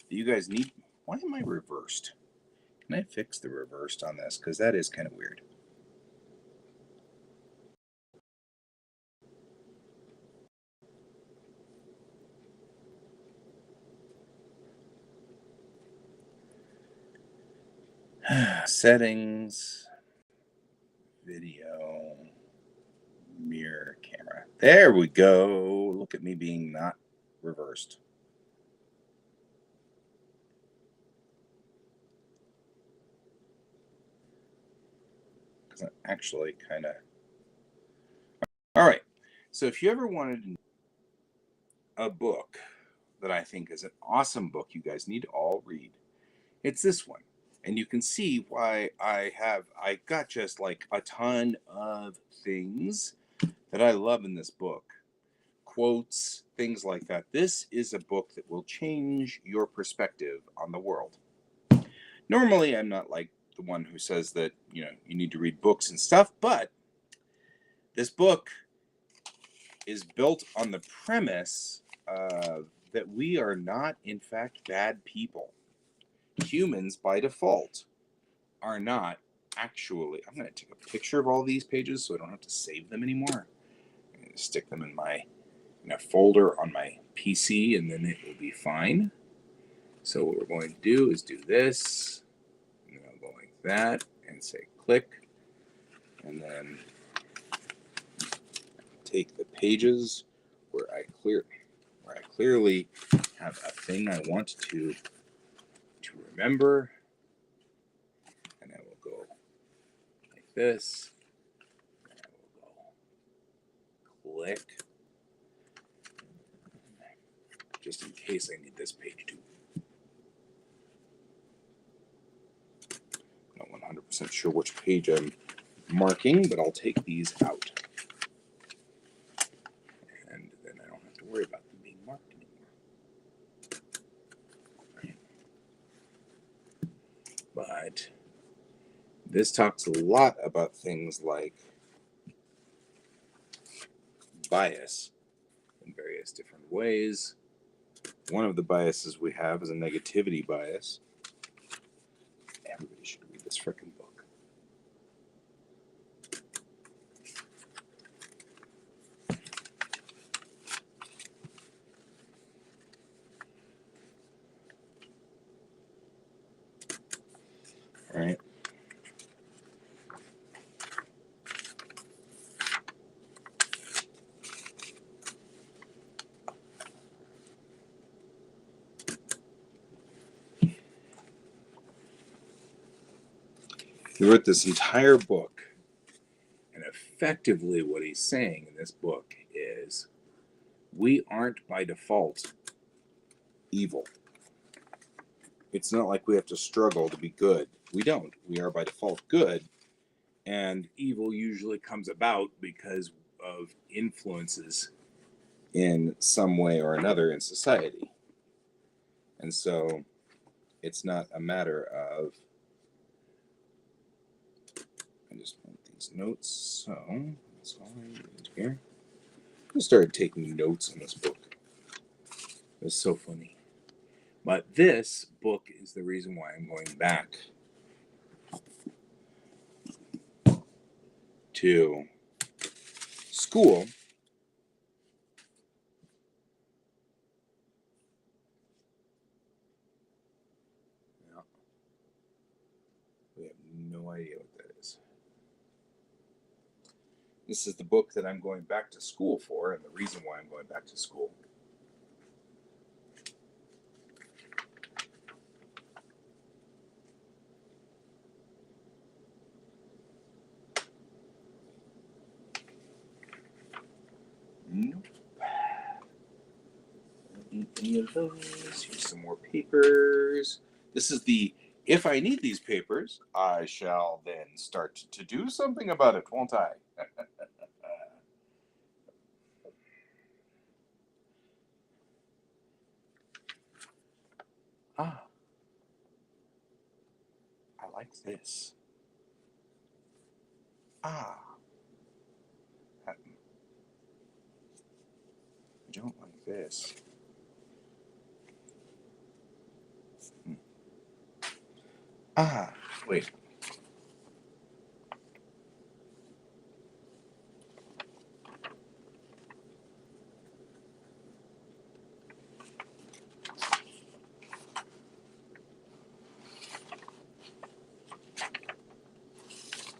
that you guys need, why am I reversed? Can I fix the reversed on this? Because that is kind of weird. Settings, video, mirror camera. There we go. Look at me being not reversed. Because I'm actually kind of... All right. So if you ever wanted a book that I think is an awesome book you guys need to all read, it's this one. And you can see why I got just like a ton of things that I love in this book. Quotes, things like that. This is a book that will change your perspective on the world. Normally, I'm not like the one who says that, you need to read books and stuff, but this book is built on the premise that we are not, in fact, bad people. Humans, by default, are not actually... I'm going to take a picture of all these pages so I don't have to save them anymore. I'm going to stick them in a folder on my PC, and then it will be fine. So what we're going to do is do this, and then I'll go like that, and say click, and then take the pages where I clearly have a thing I want to remember, and I will go like this, and I will go click, just in case I need this page too. Not 100% sure which page I'm marking, but I'll take these out. And then I don't have to worry about them being marked anymore. But this talks a lot about things like bias in various different ways. One of the biases we have is a negativity bias. Everybody should read this frickin' book. All right. He wrote this entire book, and effectively what he's saying in this book is we aren't by default evil. It's not like we have to struggle to be good. We don't. We are by default good. And evil usually comes about because of influences in some way or another in society. And so it's not a matter of, I just want these notes, so that's all I need here. I started taking notes on this book. It's so funny. But this book is the reason why I'm going back to school. Yeah. We have no idea what that is. This is the book that I'm going back to school for, and the reason why I'm going back to school. Nope. Don't need any of those. Here's some more papers. This is the, if I need these papers, I shall then start to do something about it, won't I? Ah, I like this. Ah, I don't like this. Ah, wait.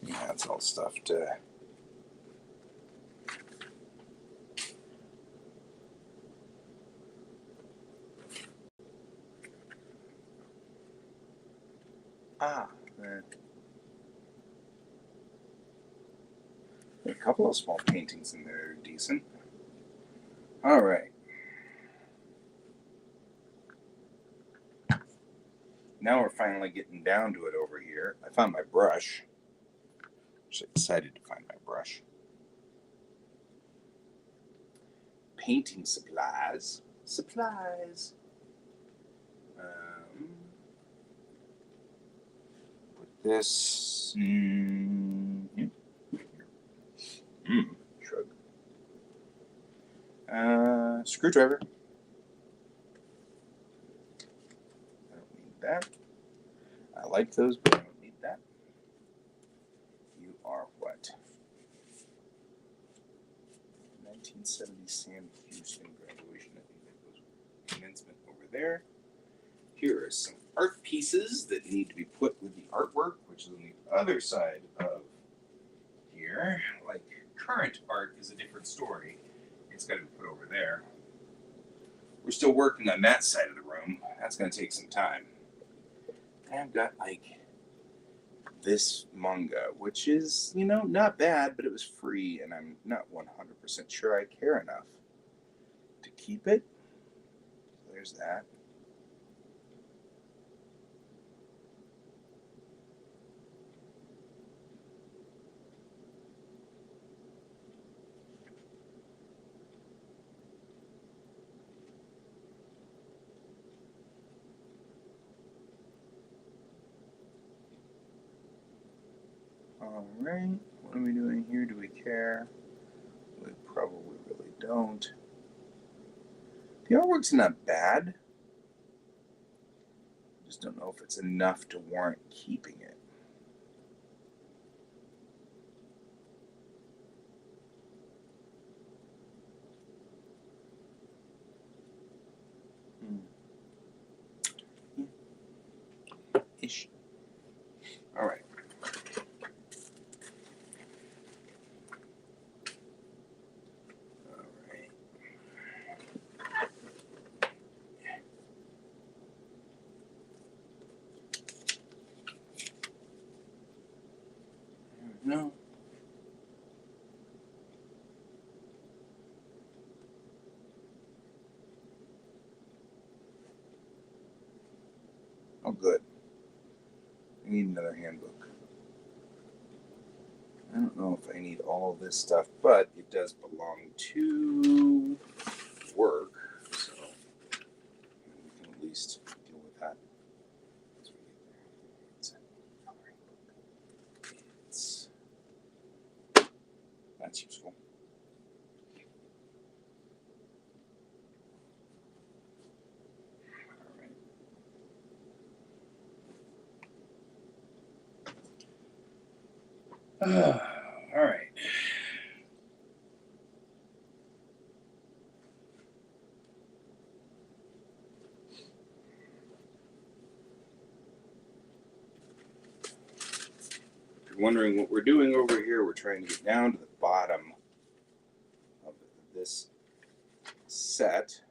Yeah, it's all stuff to. Ah, a couple of small paintings in there are decent. All right. Now we're finally getting down to it over here. I found my brush. I'm just excited to find my brush. Painting supplies. Supplies. Put this. Shrug. Screwdriver. I don't need that. I like those, but I don't need that. You are what? 1970 Sam Houston graduation. I think that was commencement over there. Here are some art pieces that need to be put with the artwork, which is on the other side of here. Like current art is a different story. It's got to be put over there. We're still working on that side of the room. That's going to take some time. I've got like this manga, which is, not bad, but it was free, and I'm not 100% sure I care enough to keep it. There's that. All right, what are we doing here? Do we care? We probably really don't. The artwork's not bad. Just don't know if it's enough to warrant keeping it. Ish. All right. All right. Oh, good. I need another handbook. I don't know if I need all of this stuff, but it does belong to work, so we can at least deal with that. That's useful. All right. All right. If you're wondering what we're doing over here, we're trying to get down to the bottom of this set.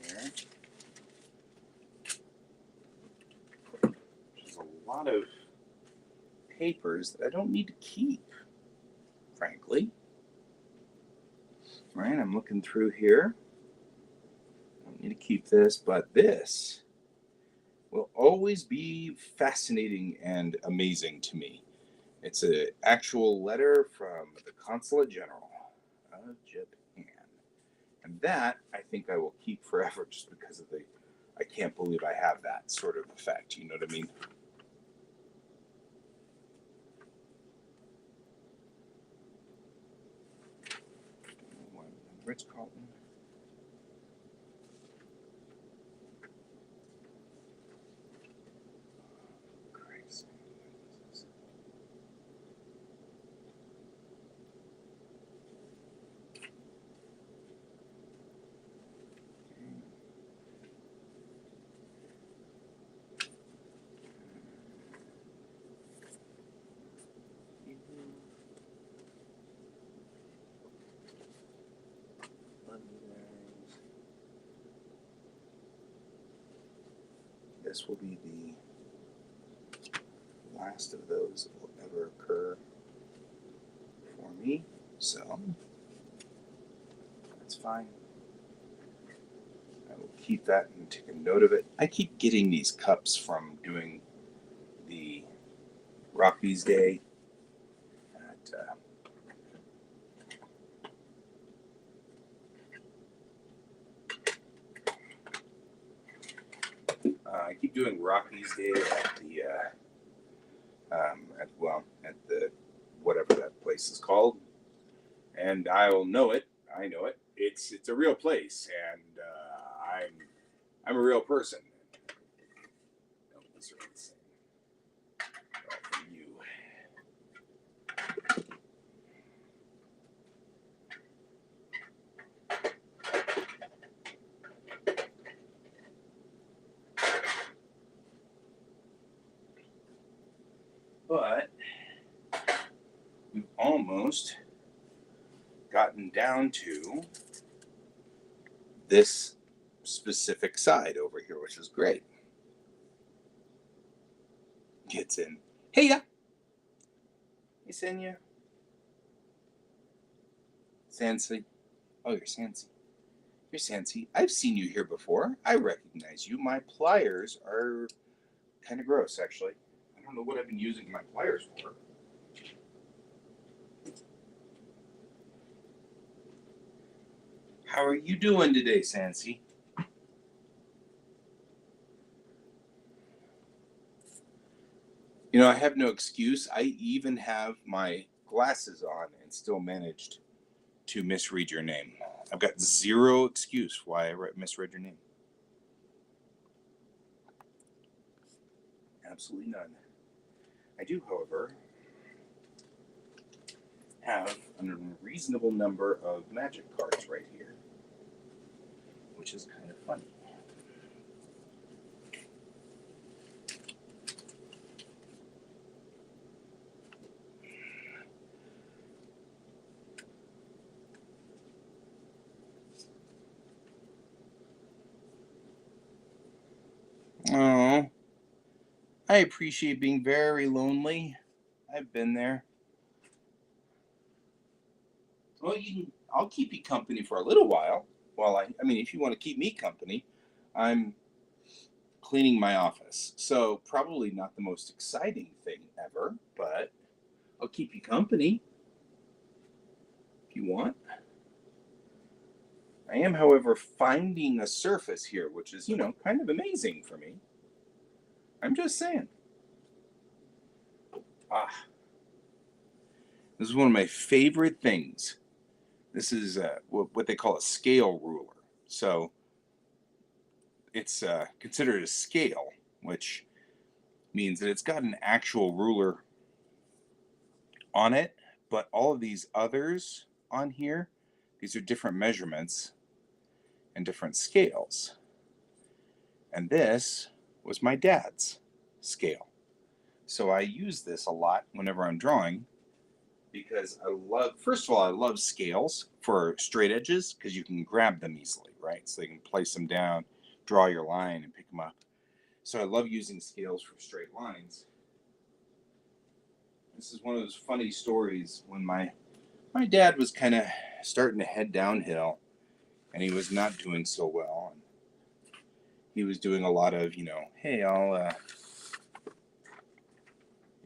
Here. There's a lot of papers that I don't need to keep, frankly. Right, I'm looking through here. I don't need to keep this, but this will always be fascinating and amazing to me. It's an actual letter from the Consulate General of Japan. And that I think I will keep forever just because of I can't believe I have that sort of effect. You know what I mean? Ritz Carlton. Christ. This will be the last of those that will ever occur for me, so that's fine. I will keep that and take a note of it. I keep getting these cups from doing the Rockies Day at I keep doing Rockies Day at the at the whatever that place is called, and I'll know it. I know it. It's a real place, and I'm a real person. No, these are insane. You. But we've almost gotten down to this specific side over here, which is great. Gets in. Hey, yeah. Hey, Senya. Sansi. Oh, you're Sansi. You're Sansi. I've seen you here before. I recognize you. My pliers are kind of gross, actually. I don't know what I've been using my pliers for. How are you doing today, Sansi? You know, I have no excuse. I even have my glasses on and still managed to misread your name. I've got zero excuse why I misread your name. Absolutely none. I do, however, have a reasonable number of magic cards right here, which is kind of funny. Oh, I appreciate being very lonely. I've been there. Well, I'll keep you company for a little while. I mean, if you want to keep me company, I'm cleaning my office. So probably not the most exciting thing ever, but I'll keep you company if you want. I am, however, finding a surface here, which is, kind of amazing for me. I'm just saying. Ah, this is one of my favorite things. This is what they call a scale ruler. So it's considered a scale, which means that it's got an actual ruler on it, but all of these others on here, these are different measurements and different scales. And this was my dad's scale. So I use this a lot whenever I'm drawing because first of all, I love scales for straight edges because you can grab them easily, right? So you can place them down, draw your line, and pick them up. So I love using scales for straight lines. This is one of those funny stories when my dad was kind of starting to head downhill and he was not doing so well. And he was doing a lot of, hey, I'll,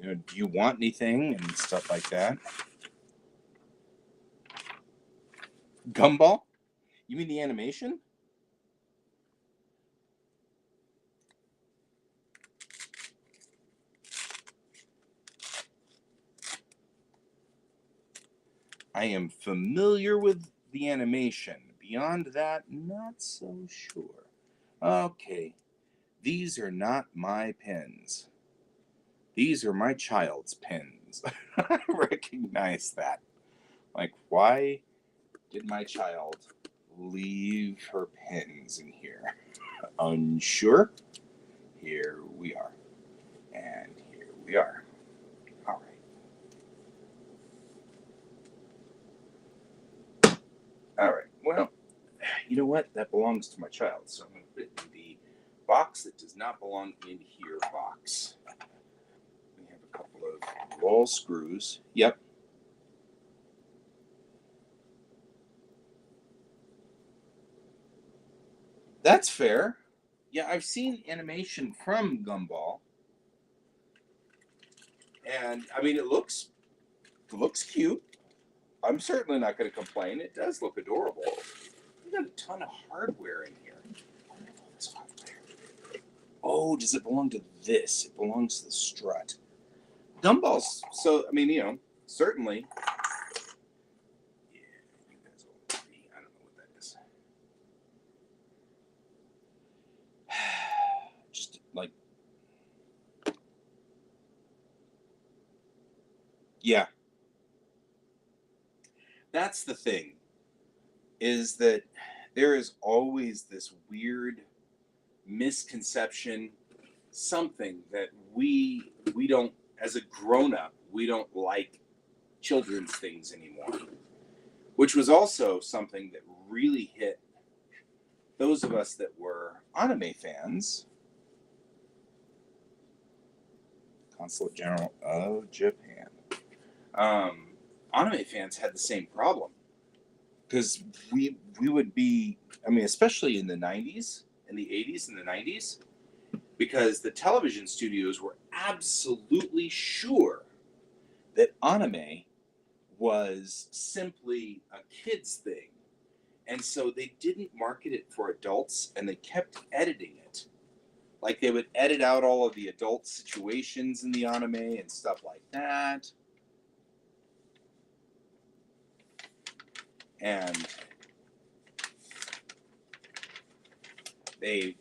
do you want anything and stuff like that. Gumball? You mean the animation? I am familiar with the animation. Beyond that, not so sure. Okay, these are not my pens. These are my child's pens. I recognize that. Like, why did my child leave her pens in here? Unsure. Here we are. And here we are. All right. All right. Well, you know what? That belongs to my child. So I'm going to put it in the box that does not belong in here box. We have a couple of wall screws. Yep. That's fair. Yeah, I've seen animation from Gumball. And I mean, it looks cute. I'm certainly not going to complain. It does look adorable. We got a ton of hardware in here. What is all this hardware? Oh, does it belong to this? It belongs to the strut. Gumballs. So I mean, certainly. Yeah, you guys will be. I don't know what that is. Just like, yeah. That's the thing. Is that there is always this weird misconception, something that we don't, as a grown up, we don't like children's things anymore, which was also something that really hit those of us that were anime fans. Consulate General of Japan. Anime fans had the same problem because we would be, I mean, especially in the 90s, in the 80s and the 90s, because the television studios were absolutely sure that anime was simply a kid's thing. And so they didn't market it for adults and they kept editing it. Like they would edit out all of the adult situations in the anime and stuff like that. And they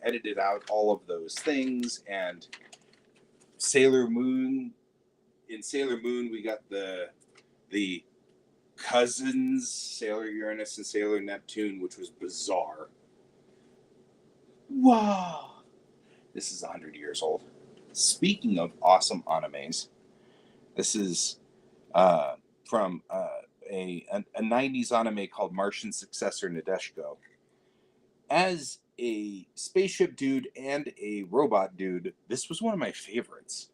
edited out all of those things. And Sailor Moon, in Sailor Moon we got the cousins, Sailor Uranus and Sailor Neptune, which was bizarre. Wow. This is 100 years old. Speaking of awesome animes, this is from a 90s anime called Martian Successor Nadeshiko. As a spaceship dude and a robot dude, this was one of my favorites.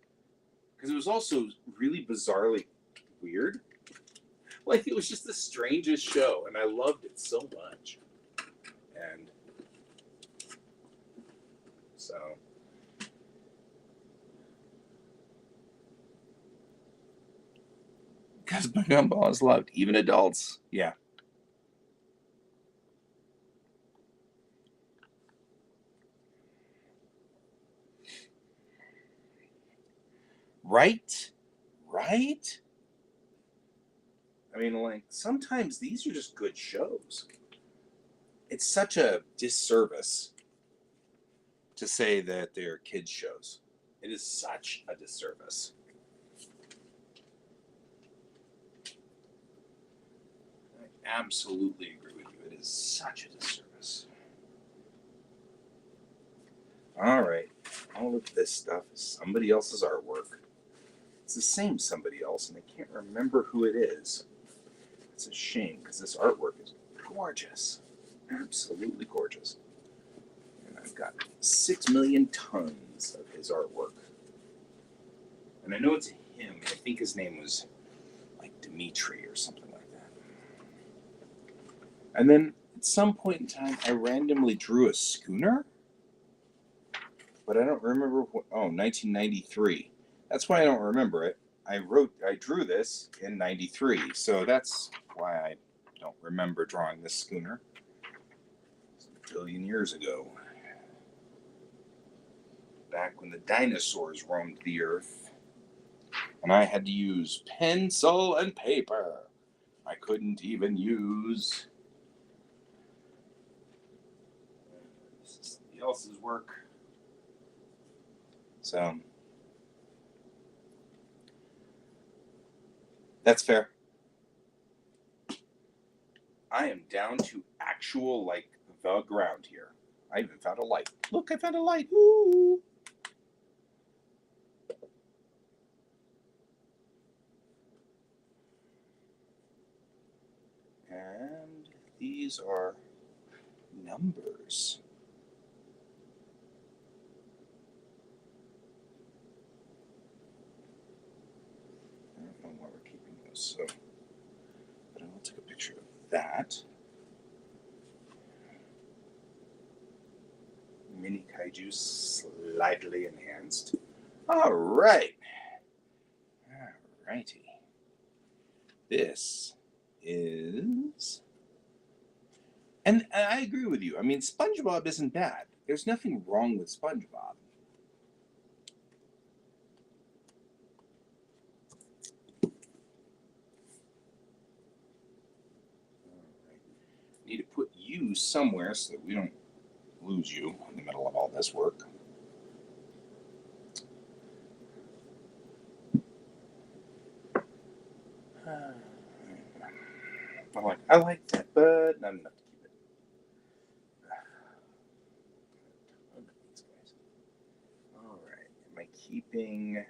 Because it was also really bizarrely weird. Like, it was just the strangest show, and I loved it so much. And so, because Gumball is loved, even adults. Yeah. Right? Right? I mean, like, sometimes these are just good shows. It's such a disservice to say that they're kids' shows. It is such a disservice. I absolutely agree with you. It is such a disservice. All right. All of this stuff is somebody else's artwork. It's the same somebody else, and I can't remember who it is. It's a shame because this artwork is gorgeous. Absolutely gorgeous. And I've got 6 million tons of his artwork. And I know it's him. I think his name was like Dimitri or something like that. And then at some point in time, I randomly drew a schooner. But I don't remember what. Oh, 1993. That's why I don't remember it. I drew this in 93. So that's why I don't remember drawing this schooner. It's a billion years ago. Back when the dinosaurs roamed the earth. And I had to use pencil and paper. I couldn't even use somebody else's work. So that's fair. I am down to actual, like, the ground here. I even found a light. Look, I found a light. Ooh. And these are numbers. I don't know why we're keeping those, so. But I will take a picture of that. Mini kaiju slightly enhanced. All right. All righty. This is. And I agree with you. I mean, SpongeBob isn't bad. There's nothing wrong with SpongeBob. Need to put you somewhere so that we don't lose you in the middle of all this work. I like that, but not enough to keep it. All right. Am I keeping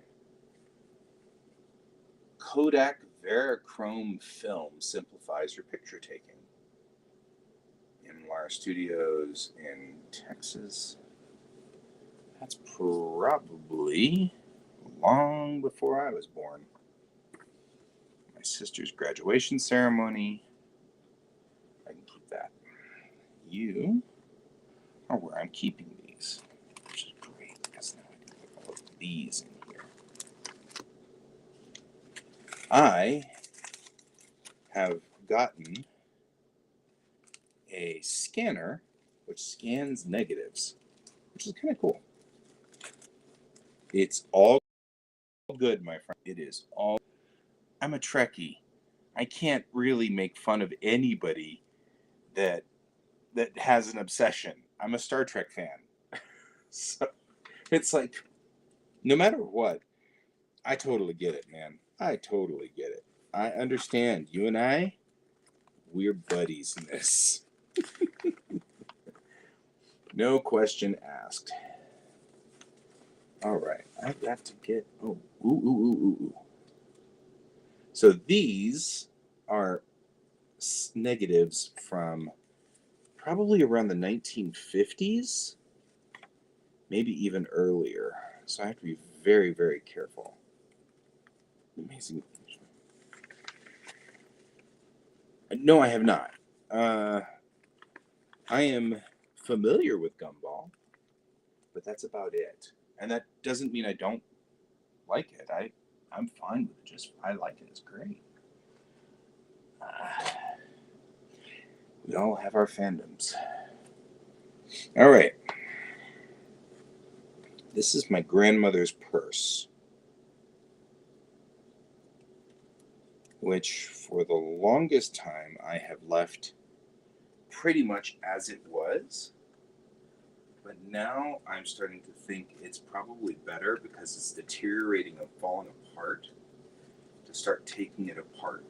Kodak Verichrome film simplifies your picture taking? In Wire Studios in Texas. That's probably long before I was born. My sister's graduation ceremony. I can keep that. You are where I'm keeping these, which is great because now I can put all of these in here. I have gotten a scanner which scans negatives, which is kind of cool. It's all good, my friend. It is all. I'm a Trekkie. I can't really make fun of anybody that has an obsession. I'm a Star Trek fan. So it's like, no matter what, I totally get it, man. I totally get it. I understand. You and I, we're buddies in this. No question asked. All right, I've got to get. Oh, ooh. So these are negatives from probably around the 1950s, maybe even earlier. So I have to be very, very careful. Amazing. No, I have not. I am familiar with Gumball, but that's about it. And that doesn't mean I don't like it. I'm fine with it. I like it. It's great. We all have our fandoms. All right. This is my grandmother's purse, which for the longest time I have left pretty much as it was. But now I'm starting to think it's probably better, because it's deteriorating and falling apart, to start taking it apart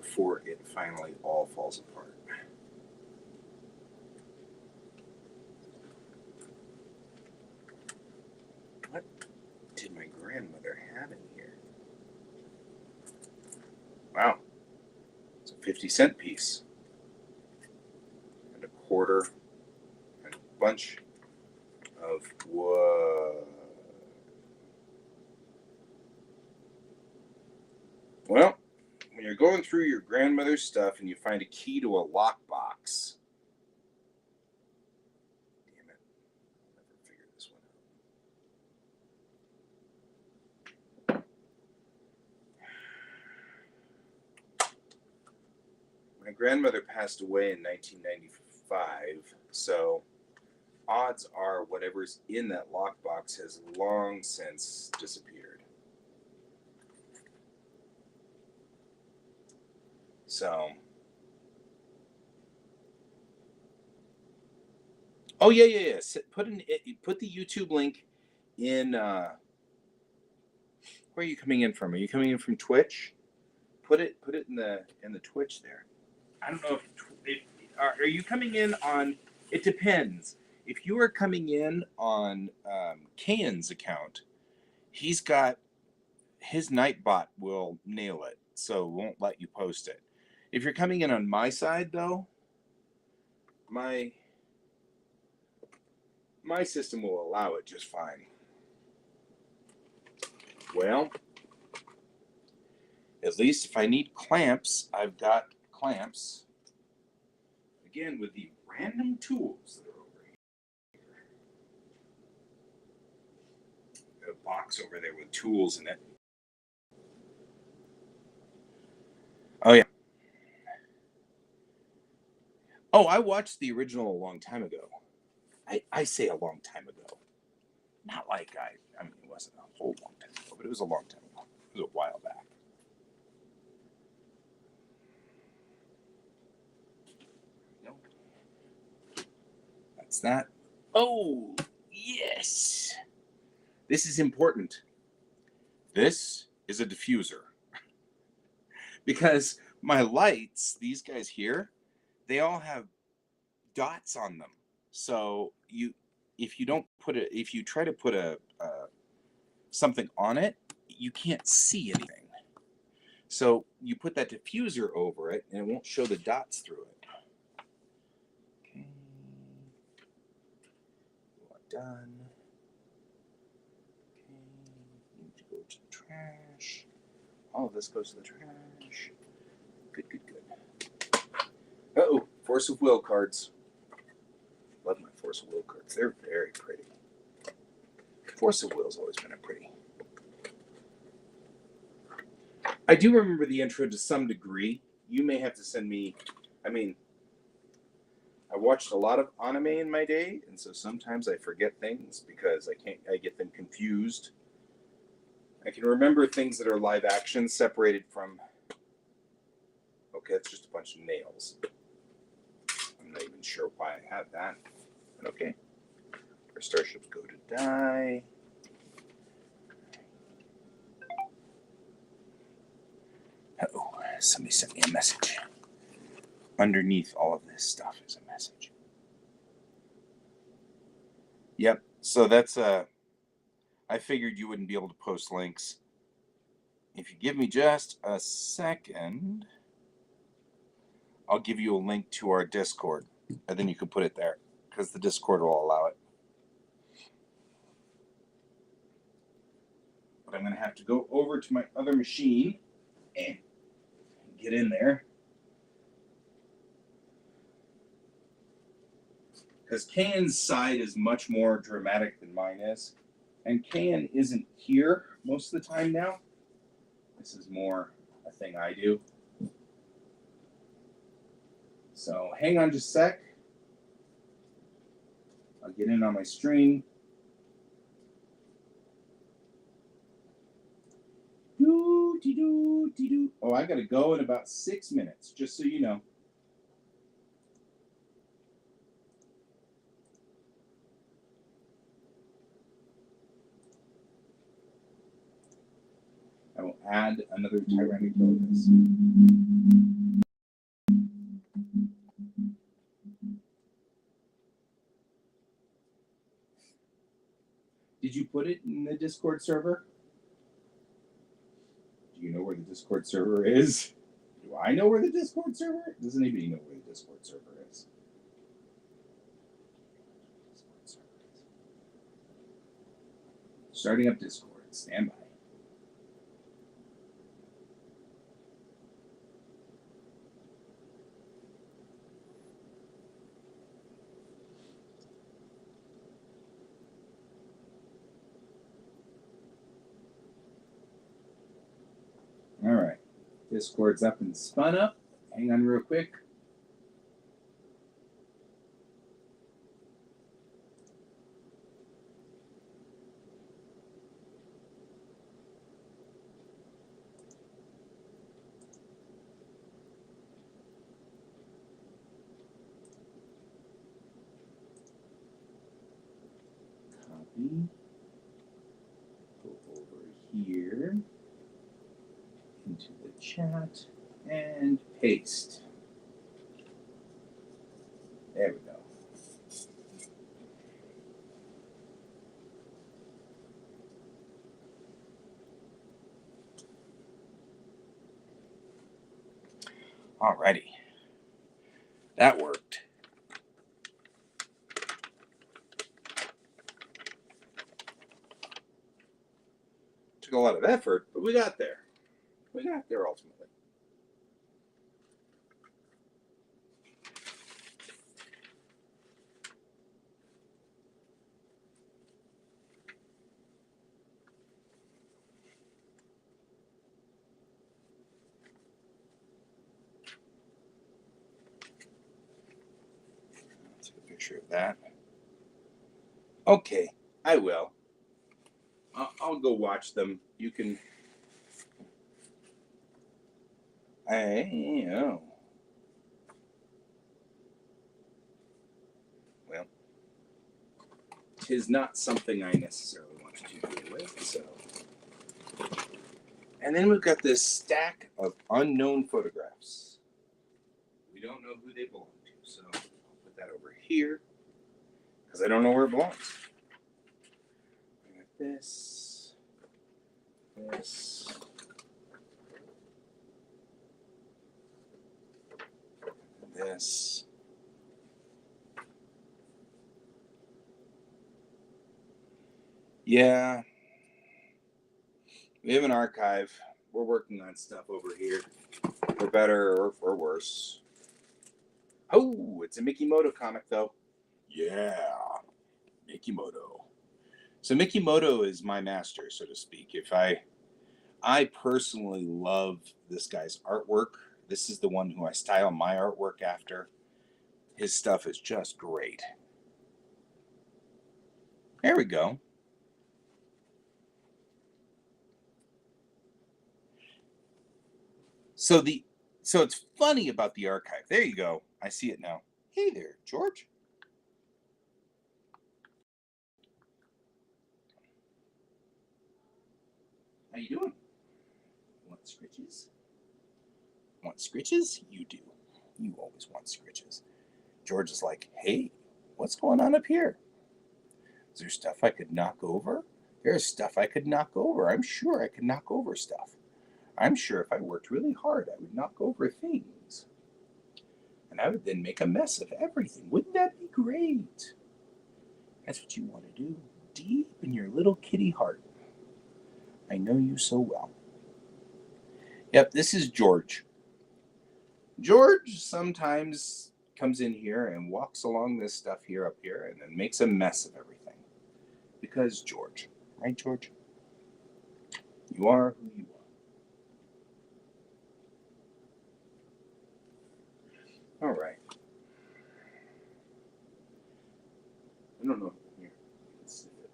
before it finally all falls apart. What did my grandmother have in here? Wow. It's a 50-cent piece. And a quarter. And a bunch of whoa. Well, when you're going through your grandmother's stuff and you find a key to a lockbox. Damn it. I'll never figure this one out. My grandmother passed away in 1995, so odds are whatever's in that lockbox has long since disappeared. So, oh yeah. Put the YouTube link in. Where are you coming in from? Are you coming in from Twitch? Put it in the Twitch there. I don't know if are you coming in on. It depends. If you are coming in on Kayan's account, he's got his Nightbot will nail it, so won't let you post it. If you're coming in on my side, though, my system will allow it just fine. Well, at least if I need clamps, I've got clamps. Again, with the random tools that are over here. Got a box over there with tools in it. Oh, yeah. Oh, I watched the original a long time ago. I say a long time ago. Not like I mean, it wasn't a whole long time ago, but it was a long time ago. It was a while back. No. That's that. Oh, yes. This is important. This is a diffuser. Because my lights, these guys here, they all have dots on them. So if you try to put a something on it, you can't see anything. So you put that diffuser over it, and it won't show the dots through it. Okay. Done. Okay. Need to go to the trash. All of this goes to the trash. Good. Uh-oh, Force of Will cards. Love my Force of Will cards. They're very pretty. Force of Will's always been a pretty. I do remember the intro to some degree. You may have to send me. I mean, I watched a lot of anime in my day, and so sometimes I forget things because I get them confused. I can remember things that are live action separated from. Okay, it's just a bunch of nails. I'm not even sure why I have that, but okay. Our starships go to die. Uh-oh, somebody sent me a message. Underneath all of this stuff is a message. Yep, so that's I figured you wouldn't be able to post links. If you give me just a second, I'll give you a link to our Discord, and then you can put it there, because the Discord will allow it. But I'm going to have to go over to my other machine and get in there. Because Kayan's side is much more dramatic than mine is. And Kayan isn't here most of the time now. This is more a thing I do. So hang on just a sec. I'll get in on my string. Oh, I gotta go in about 6 minutes, just so you know. I will add another Tyrannosaurus. Did you put it in the Discord server? Do you know where the Discord server is? Do I know where the Discord server is? Does anybody know where the Discord server is? Starting up Discord. Stand by. All right. Discord's up and spun up. Hang on real quick. Copy. Go over here into the chat and paste. There we go. Alrighty. That worked. Took a lot of effort, but we got there. We got there ultimately. Take a picture of that. Okay, I will. I'll go watch them. You can. Oh. Well, 'tis not something I necessarily want to deal with, so. And then we've got this stack of unknown photographs. We don't know who they belong to, so I'll put that over here because I don't know where it belongs. We got this, this. Yeah. We have an archive. We're working on stuff over here, for better or for worse. Oh, it's a Mickey Moto comic, though. Yeah, Mickey Moto. So Mickey Moto is my master, so to speak. I personally love this guy's artwork. This is the one who I style my artwork after. His stuff is just great. There we go. So it's funny about the archive. There you go. I see it now. Hey there, George. How you doing? Want scritches? Want scritches? You do. You always want scritches. George is like, hey, what's going on up here? Is there stuff I could knock over? There's stuff I could knock over. I'm sure I could knock over stuff. I'm sure if I worked really hard, I would knock over things. And I would then make a mess of everything. Wouldn't that be great? That's what you want to do, deep in your little kitty heart. I know you so well. Yep, this is George. George sometimes comes in here and walks along this stuff here up here and then makes a mess of everything. Because George, right, George? You are who you are. All right. I don't know. Here, let's see it.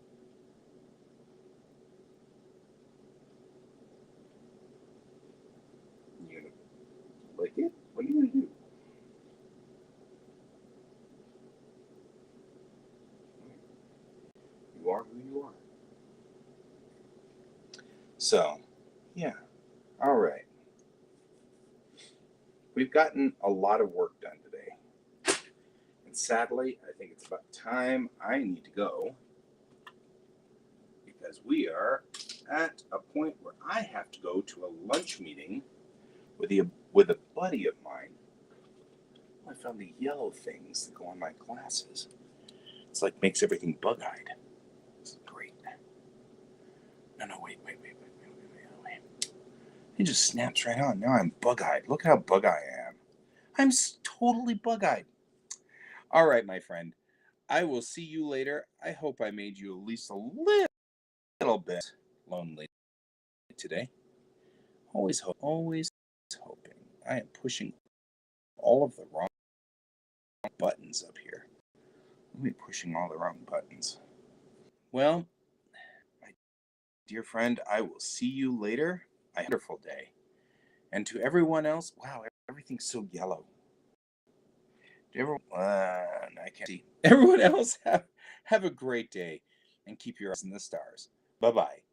You gonna like it? What are you gonna do? You are who you are. So, yeah. All right. We've gotten a lot of work done today. And sadly, I think it's about time I need to go because we are at a point where I have to go to a lunch meeting with a buddy of mine. I found the yellow things that go on my glasses. It's like makes everything bug-eyed. It's great. No, wait. It just snaps right on. Now I'm bug-eyed. Look how bug-eyed I am. I'm totally bug-eyed. All right, my friend. I will see you later. I hope I made you at least a little bit lonely today. Always hoping. I am pushing all of the wrong buttons up here. I'm pushing all the wrong buttons. Well, my dear friend, I will see you later. A wonderful day. And to everyone else, wow, everything's so yellow. I can't see. Everyone else have a great day and keep your eyes on the stars. Bye bye.